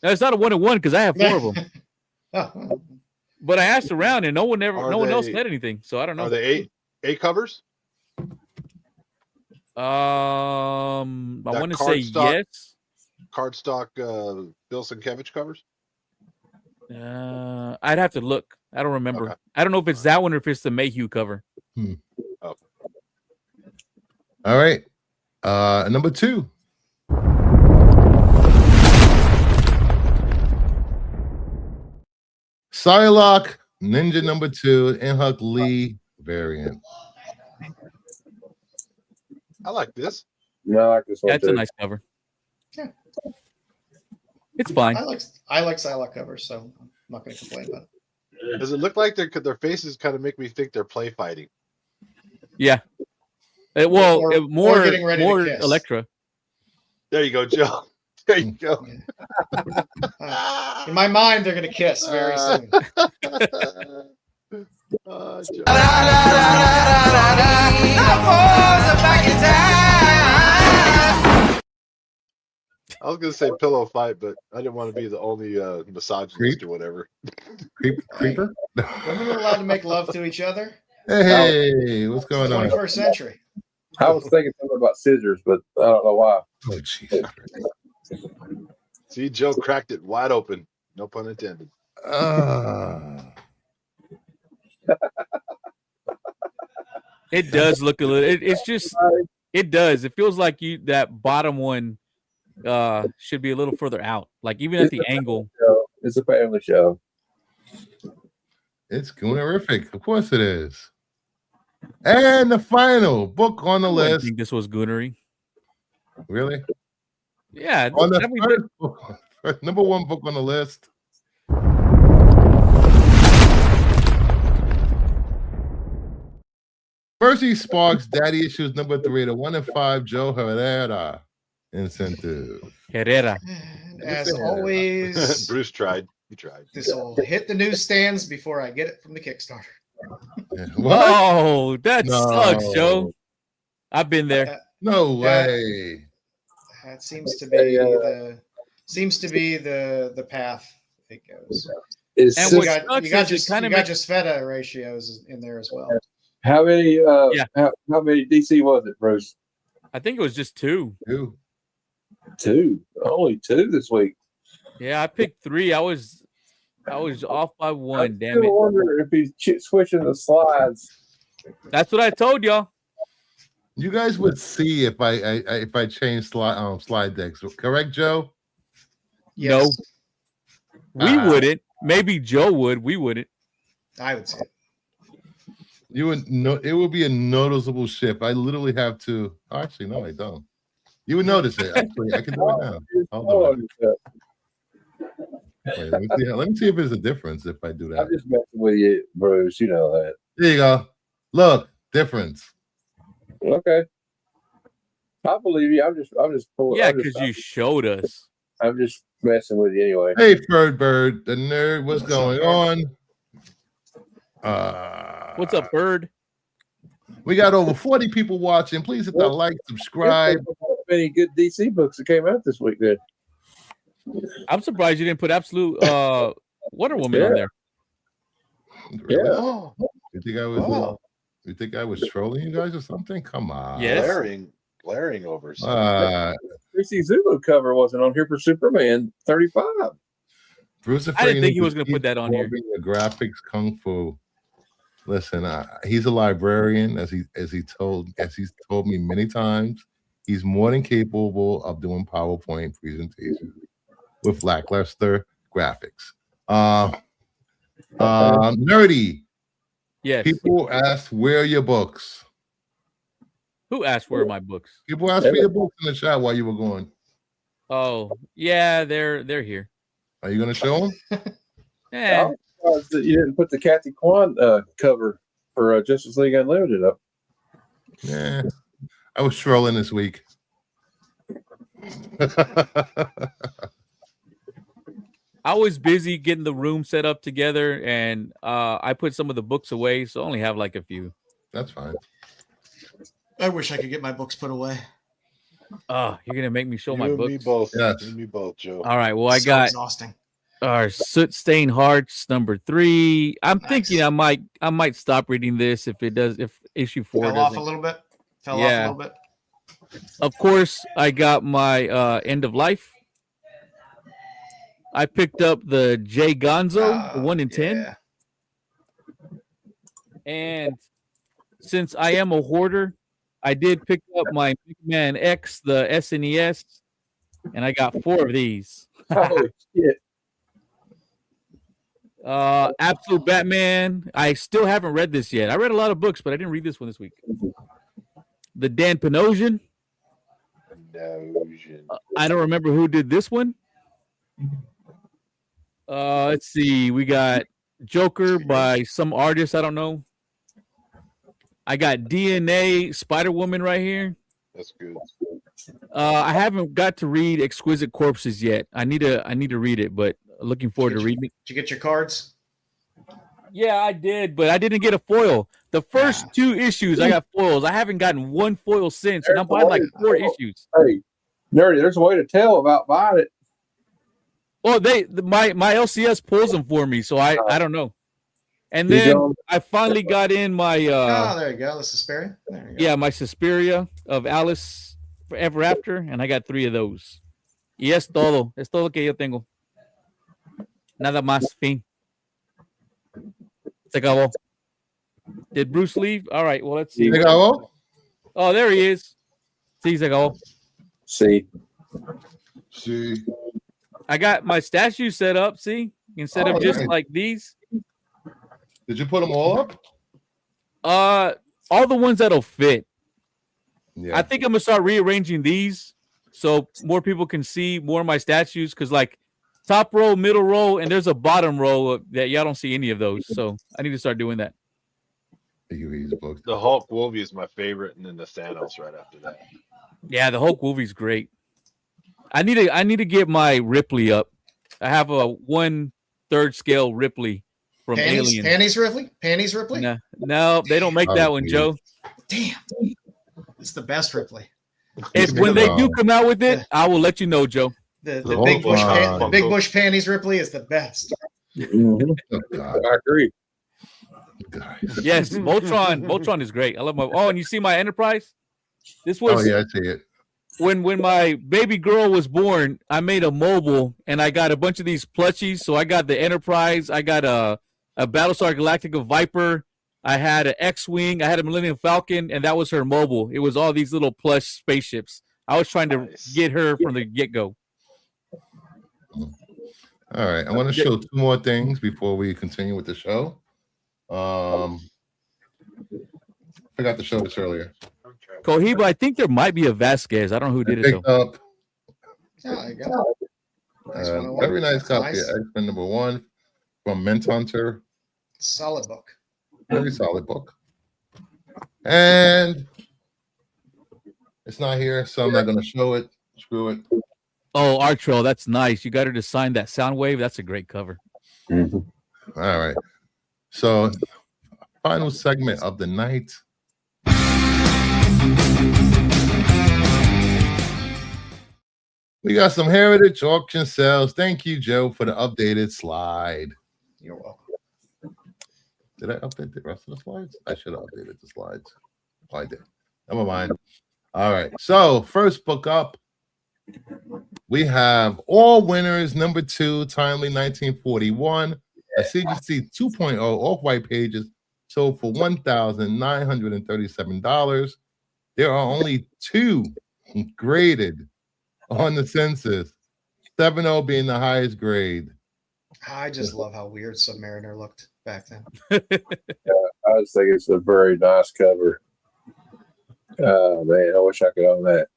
No, it's not a 1-1 because I have 4 of them. But I asked around, and no one else said anything. So I don't know.
Are they 8 covers?
I want to say yes.
Cardstock Bill Sienkiewicz covers?
I'd have to look. I don't remember. Okay. I don't know if it's that one or if it's the Mayhew cover.
Oh.
All right. #2. Psylocke Ninja #2, Inhuk Lee variant.
I like this.
Yeah, I like this one.
That's a nice cover.
Yeah.
It's fine.
I like Psylocke covers, so I'm not going to complain about it.
Does it look like their faces kind of make me think they're play fighting?
Yeah. More Electra.
There you go, Joe. There you go.
In my mind, they're going to kiss very soon.
I was gonna say pillow fight, but I didn't want to be the only misogynist or whatever.
Creeper?
Women are allowed to make love to each other.
Hey, what's going on?
21st century.
I was thinking something about scissors, but I don't know why.
Oh, jeez.
See, Joe cracked it wide open. No pun intended.
It does look a little. It's just. It does. It feels like that bottom one should be a little further out. Like even at the angle.
It's a family show.
It's goonerific. Of course it is. And the final book on the list.
I think this was goonery.
Really?
Yeah.
On the
every-
first book, number one book on the list. Mercy Sparks, Daddy Issues number 3, the 1 in 5 Joe Herrera incentive.
Herrera.
And
Let me
as
see.
always,
Bruce tried. He tried.
this will hit the newsstands before I get it from the Kickstarter.
What?
Oh, that sucks, Joe. I've been there.
No way.
That seems to be the path it goes.
Is
And
You
what
this,
got,
sucks
you got
is it
just
kinda
you got
makes-
just feta ratios in there as well.
how many?
Yeah.
How many DC was it, Bruce?
I think it was just 2.
You.
2. Only 2 this week.
Yeah, I picked 3. I was off by 1.
I'm
Damn
still
it.
wondering if he's switching the slides.
That's what I told y'all.
You guys would see if I change slide decks, correct, Joe?
Yes,
We wouldn't. Maybe Joe would. We wouldn't.
I would say it.
You would know it would be a noticeable shift. I literally have to. Oh, actually, no, I don't. You would notice it. Actually, I can do it now. Hold on. Wait, let me see if there's a difference if I do that.
I'm just messing with you, Bruce. You know that.
There you go. Look, difference.
Okay. I believe you. I'm just pulling.
Yeah, because you showed us.
I'm just messing with you anyway.
Hey, Bird, the nerd, what's
What's up,
going
Bird?
on?
What's up, Bird?
We got over 40 people watching. Please hit that like, subscribe.
Many good DC books that came out this week. Then
I'm surprised you didn't put Absolute Wonder Woman on there.
Really?
Oh,
You think I was?
oh,
You think I was trolling you guys or something? Come on.
Yes.
glaring over something.
Chrissy Zulu cover wasn't on here for Superman 35.
Bruce,
I didn't think he was going to put that on here.
The graphics, kung fu. Listen, he's a librarian, as he's told me many times. He's more than capable of doing PowerPoint presentations with lackluster graphics. Nerdy.
Yes.
People ask, where are your books?
Who asked where are my books?
People asked for your books in the chat while you were going.
Oh, yeah, they're here.
Are you going to show them?
Eh,
I'm surprised that you didn't put the Kathy Kwan cover for Justice League Unlimited up.
Yeah. I was trolling this week.
I was busy getting the room set up together, and I put some of the books away, so I only have like a few.
That's fine.
I wish I could get my books put away.
Oh, you're gonna make me show
You
my
and me
books.
both.
Yes.
You and me both, Joe.
All right. Well, I
So
got
exhausting.
our Soot Stained Hearts number 3. I'm
Nice.
thinking I might stop reading this if issue 4
Fell off a
doesn't.
little bit. Fell
Yeah.
off a little bit.
Of course, I got my End of Life. I picked up the Jay Gonzo, the 1 in 10.
Yeah.
And since I am a hoarder, I did pick up my Mega Man X, the SNES, and I got 4 of these.
Holy shit.
Absolute Batman. I still haven't read this yet. I read a lot of books, but I didn't read this one this week. The Dan Panosian.
No.
I don't remember who did this one. Let's see. We got Joker by some artist. I don't know. I got DNA Spider Woman right here.
That's good.
I haven't got to read Exquisite Corpses yet. I need to read it, but looking forward to reading it.
Did you get your cards?
Yeah, I did, but I didn't get a foil. The first 2 issues I got foils. I haven't gotten one foil since, and I'm buying like 4 issues.
Hey, Nerdy, there's a way to tell about buying it.
Well, my LCS pulls them for me, so I don't know. And
You
then
don't-
I finally got in my
Oh, there you go. The Suspiria. There you go.
yeah, my Suspiria of Alice Forever After, and I got 3 of those. Y es todo. Es todo que yo tengo. Nada más. Fin. Se acabó. Did Bruce leave? All right. Well, let's see.
They go,
Oh, there he is. Sí, se acabó.
See,
see.
I got my statue set up. See, instead
Oh,
of just
nice.
like these.
Did you put them all up?
All the ones that'll fit.
Yeah.
I think I'm gonna start rearranging these so more people can see more of my statues. Because like top row, middle row, and there's a bottom row that y'all don't see any of those. So I need to start doing that.
You read his books.
The Hulk Wolvie is my favorite, and then the Thanos right after that.
Yeah, the Hulk movie's great. I need to get my Ripley up. I have a 1/3 scale Ripley from Alien.
Panties Ripley.
No, they don't make that one,
geez.
Joe.
Damn, it's the best Ripley.
If when they do come out with it, I will let you know, Joe.
The
Hold
big bush
on.
the big bush panties Ripley is the best.
Mhm.
Oh, God,
I agree.
guys.
Yes, Voltron is great. I love my. Oh, and you see my Enterprise? This
Oh
was
yeah, I see it.
when my baby girl was born. I made a mobile, and I got a bunch of these plushies. So I got the Enterprise. I got a Battlestar Galactica Viper. I had an X-wing. I had a Millennium Falcon, and that was her mobile. It was all these little plush spaceships. I was trying to
Nice.
get her from the get-go.
All right, I want to show two more things before we continue with the show. I forgot to show this earlier.
Cohiba, I think there might be a Vasquez. I don't know who
I
did it though.
picked up
Oh, there you go. Nice 101.
very nice
That's
copy
nice.
of X-Men #1 from Mint Hunter.
Solid book.
Very solid book. And it's not here, so I'm not going to show it. Screw it.
Oh, Artro, that's nice. You got her to sign that Soundwave. That's a great cover.
Mhm.
All right. So, final segment of the night. We got some Heritage auction sales. Thank you, Joe, for the updated slide.
You're welcome.
Did I update the rest of the slides? I should have updated the slides. Oh, I did. Never mind. All right. So, first book up, we have All Winners #2, Timely 1941, a CGC 2.0 off-white pages, sold for $1,937. There are only 2 graded on the census, 7.0 being the highest grade.
I just love how weird Submariner looked back then.
I just think it's a very nice cover. Oh man, I wish I could own that.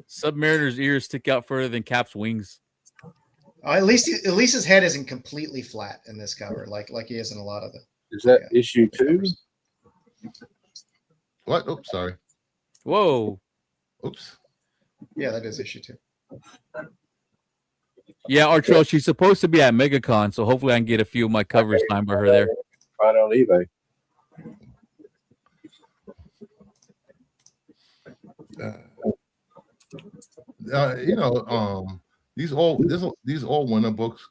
Submariner's ears stick out further than Cap's wings.
At least his head isn't completely flat in this cover, like he is in a lot of the.
Is that issue 2?
What? Oops, sorry.
Whoa.
Oops.
Yeah, that is issue 2.
Yeah, Artro, she's supposed to be at MegaCon, so hopefully I can get a few of my covers signed by her there.
Find on eBay.
These all winner books,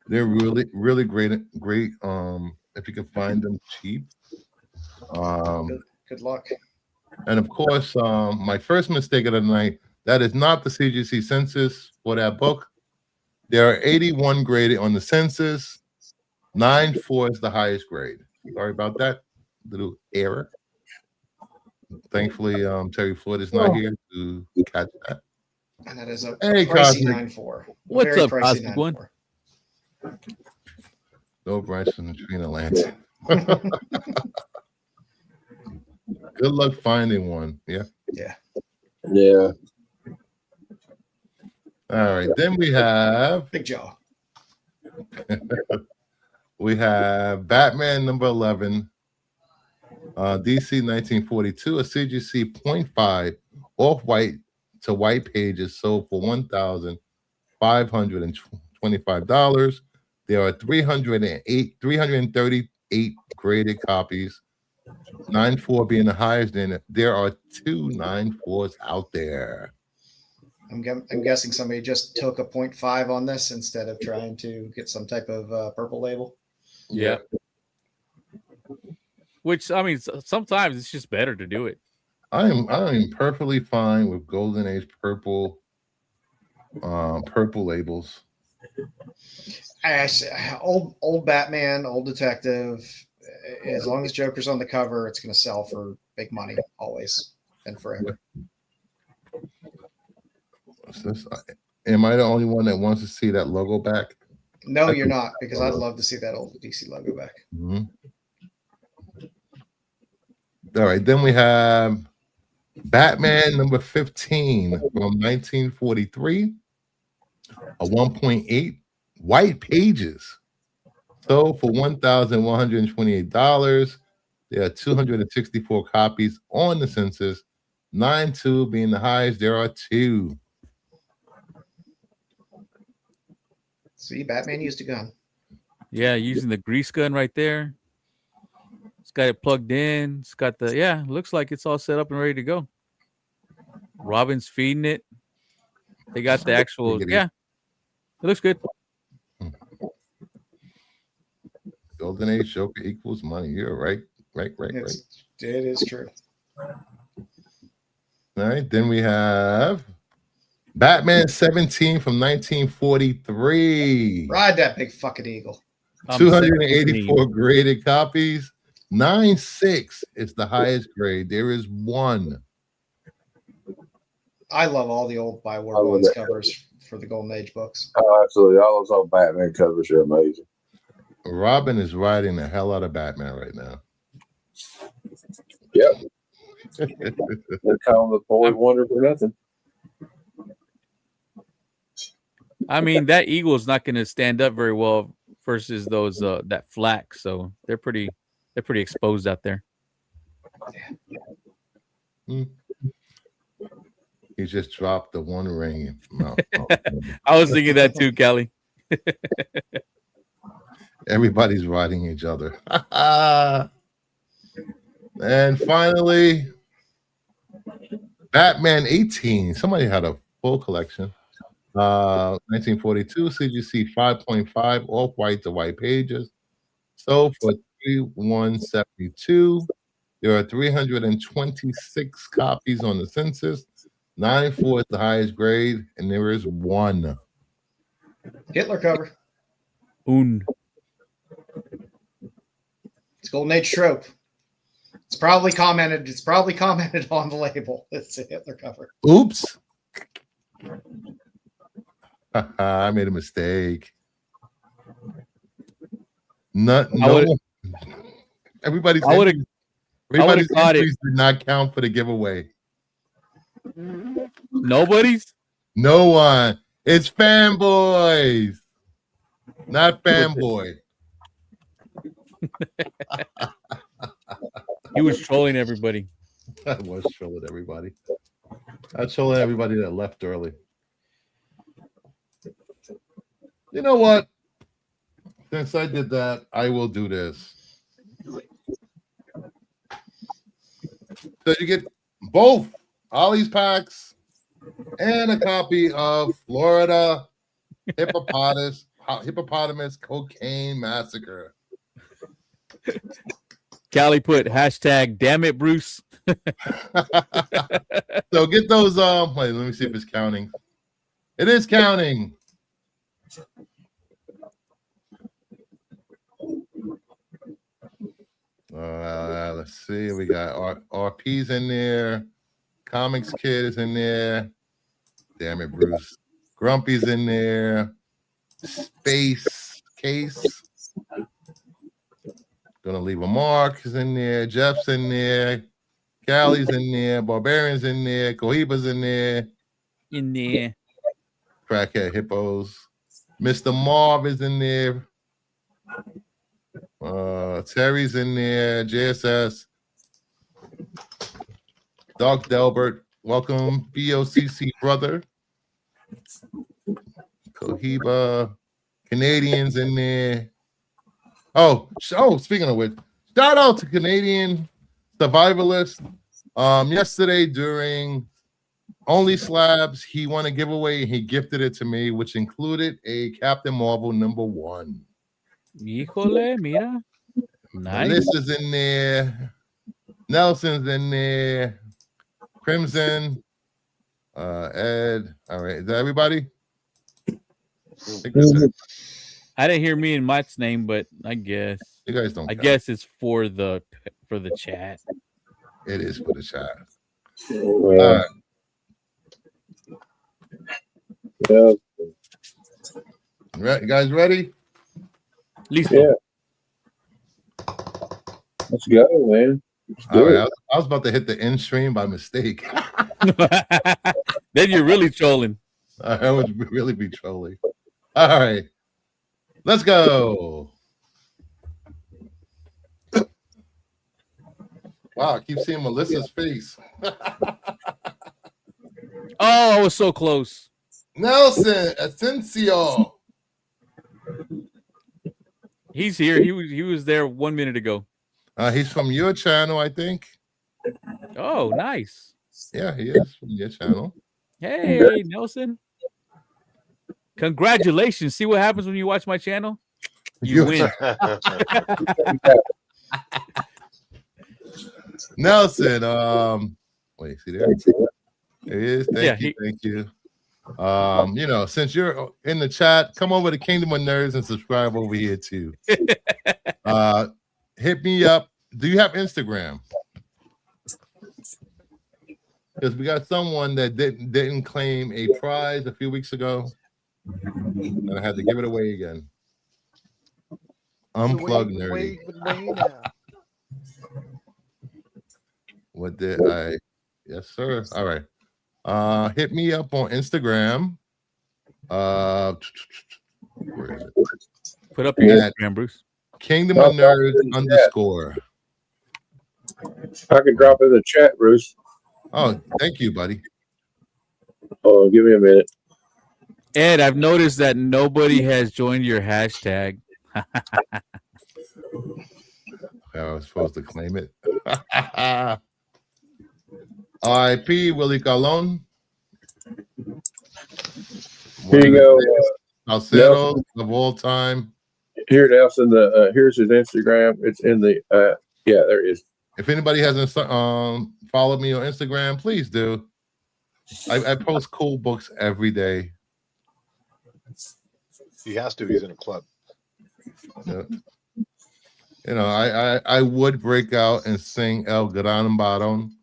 they're really great. If you can find them cheap.
Good luck.
And of course, my first mistake of the night, that is not the CGC census for that book. There are 81 graded on the census. 9.4 is the highest grade. Sorry about that little error. Thankfully, Terry Floyd is not here to catch that.
And that is a
Hey,
pricey
Cosmic.
9.4.
What's
Very
up,
pricey
Cosmic One?
9.4.
No Bryson and Trina Lance. Good luck finding one. Yeah.
Yeah.
All right. Then we have
Big jaw.
Batman #11, DC 1942, a CGC 0.5 off-white to white pages, sold for $1,525. There are 338 graded copies, 9.4 being the highest. And there are 2 9.4s out there.
I'm guessing somebody just took a 0.5 on this instead of trying to get some type of purple label.
Yeah. Which, I mean, sometimes it's just better to do it.
I am perfectly fine with Golden Age purple labels.
Old Batman, old detective. As long as Joker's on the cover, it's going to sell for big money always and forever.
Am I the only one that wants to see that logo back?
No, you're not, because I'd love to see that old DC logo back.
Mm-hmm. All right, then we have Batman number 15 from 1943, a 1.8 white pages. So for $1,128, there are 264 copies on the census, 9.2 being the highest. There are 2.
See, Batman used a gun.
Yeah, using the grease gun right there. It's got it plugged in. It's got the looks like it's all set up and ready to go. Robin's feeding it. They got the actual It looks good.
Golden Age Joker equals money. You're right. Right.
It is true.
All right. Then we have Batman 17 from 1943.
Ride that big fucking eagle.
284 graded copies. 9.6 is the highest grade. There is 1.
I love all the old By War Ones covers for the Golden Age books.
Oh, absolutely. All those old Batman covers are amazing.
Robin is riding the hell out of Batman right now.
Yep. They're calling the boy wonder for nothing.
I mean, that eagle is not going to stand up very well versus those that flak. So they're pretty exposed out there.
He just dropped the one ring. No.
I was thinking that too, Callie.
Everybody's riding each other. And finally, Batman 18. Somebody had a full collection. 1942 CGC 5.5 off-white to white pages. So for $3,172, there are 326 copies on the census. 9.4 is the highest grade, and there is 1.
Hitler cover.
Un.
It's Golden Age trope. It's probably commented on the label. It's a Hitler cover.
Oops. I made a mistake. Everybody's entries did not count for the giveaway.
Nobody's?
No one. It's fanboys, not fanboy.
He was trolling everybody.
I was trolling everybody. I was trolling everybody that left early. You know what? Since I did that, I will do this. So you get both Ollie's packs and a copy of Florida Hippopotamus Cocaine Massacre.
Callie put hashtag damn it, Bruce.
So get those. Wait, let me see if it's counting. It is counting. Let's see. We got RP's in there. Comics Kid is in there. Damn it, Bruce. Grumpy's in there. Space Case. Gonna leave a mark is in there. Jeff's in there. Callie's in there. Barbarian's in there. Cohiba's in there.
In there.
Crackhead Hippos. Mr. Marv is in there. Terry's in there. JSS. Doc Delbert. Welcome. BOCC brother. Cohiba. Canadians in there. Oh, speaking of which, shout out to Canadian Survivalist. Yesterday during Only Slabs, he won a giveaway. He gifted it to me, which included a Captain Marvel #1.
Híjole, mira. Nice.
Melissa's in there. Nelson's in there. Crimson. Ed. All right. Is that everybody?
I didn't hear me and Mike's name, but I guess
you guys don't.
I guess it's for the chat.
It is for the chat.
All right. Yeah.
You guys ready?
Listo.
Yeah. Let's go, man.
All right, I was about to hit the end stream by mistake.
Then you're really trolling.
I would really be trolling. All right, let's go. Wow, I keep seeing Melissa's face.
Oh, I was so close.
Nelson Asensio.
He's here. He was there 1 minute ago.
He's from your channel, I think.
Oh, nice.
Yeah, he is from your channel.
Hey, Nelson. Congratulations. See what happens when you watch my channel? You win.
Nelson, wait, see there? There he is. Thank you. You know, since you're in the chat, come over to Kingdom of Nerds and subscribe over here too. Hit me up. Do you have Instagram? Because we got someone that didn't claim a prize a few weeks ago, and I had to give it away again. Unplug nerdy. What did I? Yes, sir. All right. Hit me up on Instagram. Where is it?
Put up your Instagram, Bruce.
Kingdom of Nerds _
I can drop in the chat, Bruce.
Oh, thank you, buddy.
Oh, give me a minute.
Ed, I've noticed that nobody has joined your hashtag.
I was supposed to claim it. R.I.P. Willie Colon.
Here you go.
Salceros of all time.
Here, Nelson. Here's his Instagram. It's in the yeah, there it is.
If anybody hasn't followed me on Instagram, please do. I post cool books every day.
He has to. He's in a club.
Yeah. You know, I would break out and sing El Gran Baron,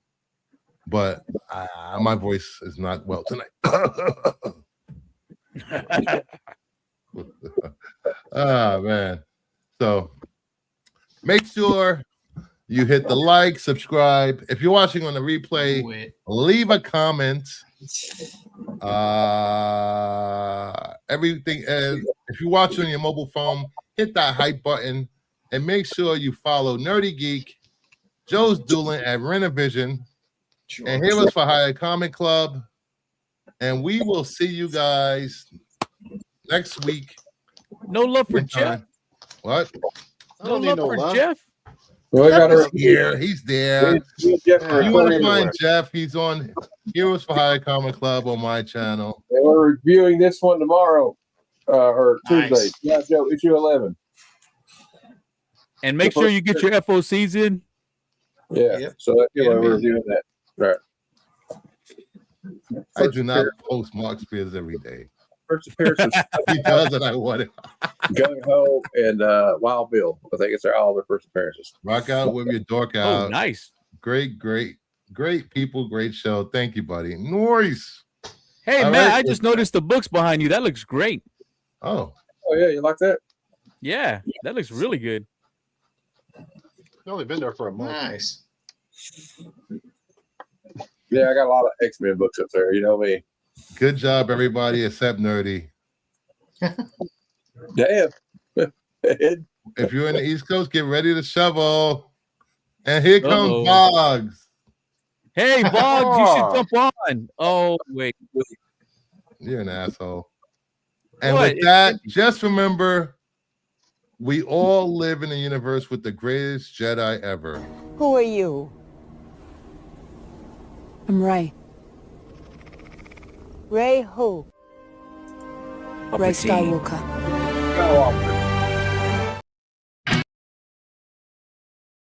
but my voice is not well tonight. Man. So make sure you hit the like, subscribe. If you're watching on the replay, leave a comment. Everything. If you're watching on your mobile phone, hit that hype button and make sure you follow Nerdy Geek, Joe's Dueling at Renovision, and Heroes for Hire Comic Club. And we will see you guys next week.
No love for Jeff.
What?
No love for Jeff.
Well,
Jeff is here. He's there. If you want to find Jeff, he's on Heroes for Hire Comic Club on my channel.
And we're reviewing this one tomorrow or Tuesday. Yeah, Joe, issue 11.
And make sure you get your FOCs in.
Yeah. Yep. So we're doing that. Right.
I do not post Mark Spears every day.
First appearances.
He does, and I want it.
Gung Ho and Wild Bill. I think it's all their first appearances.
Rock out with your dork out.
Oh, nice.
Great people, great show. Thank you, buddy. Noise.
Hey, all man, right. I just noticed the books behind you. That looks great.
Oh,
yeah, you like that?
Yeah, that looks really good.
I've only been there for a month.
Nice.
Yeah, I got a lot of X-Men books up there. You know me.
Good job, everybody, except Nerdy.
Damn.
If you're in the East Coast, get ready to shovel. And here comes Boggs.
Hey, Boggs, you should jump on. Oh, wait.
You're an asshole. And with that, just remember, we all live in a universe with the greatest Jedi ever.
Who are you? I'm Rey. Rey who? Rey Skywalker.
Go off.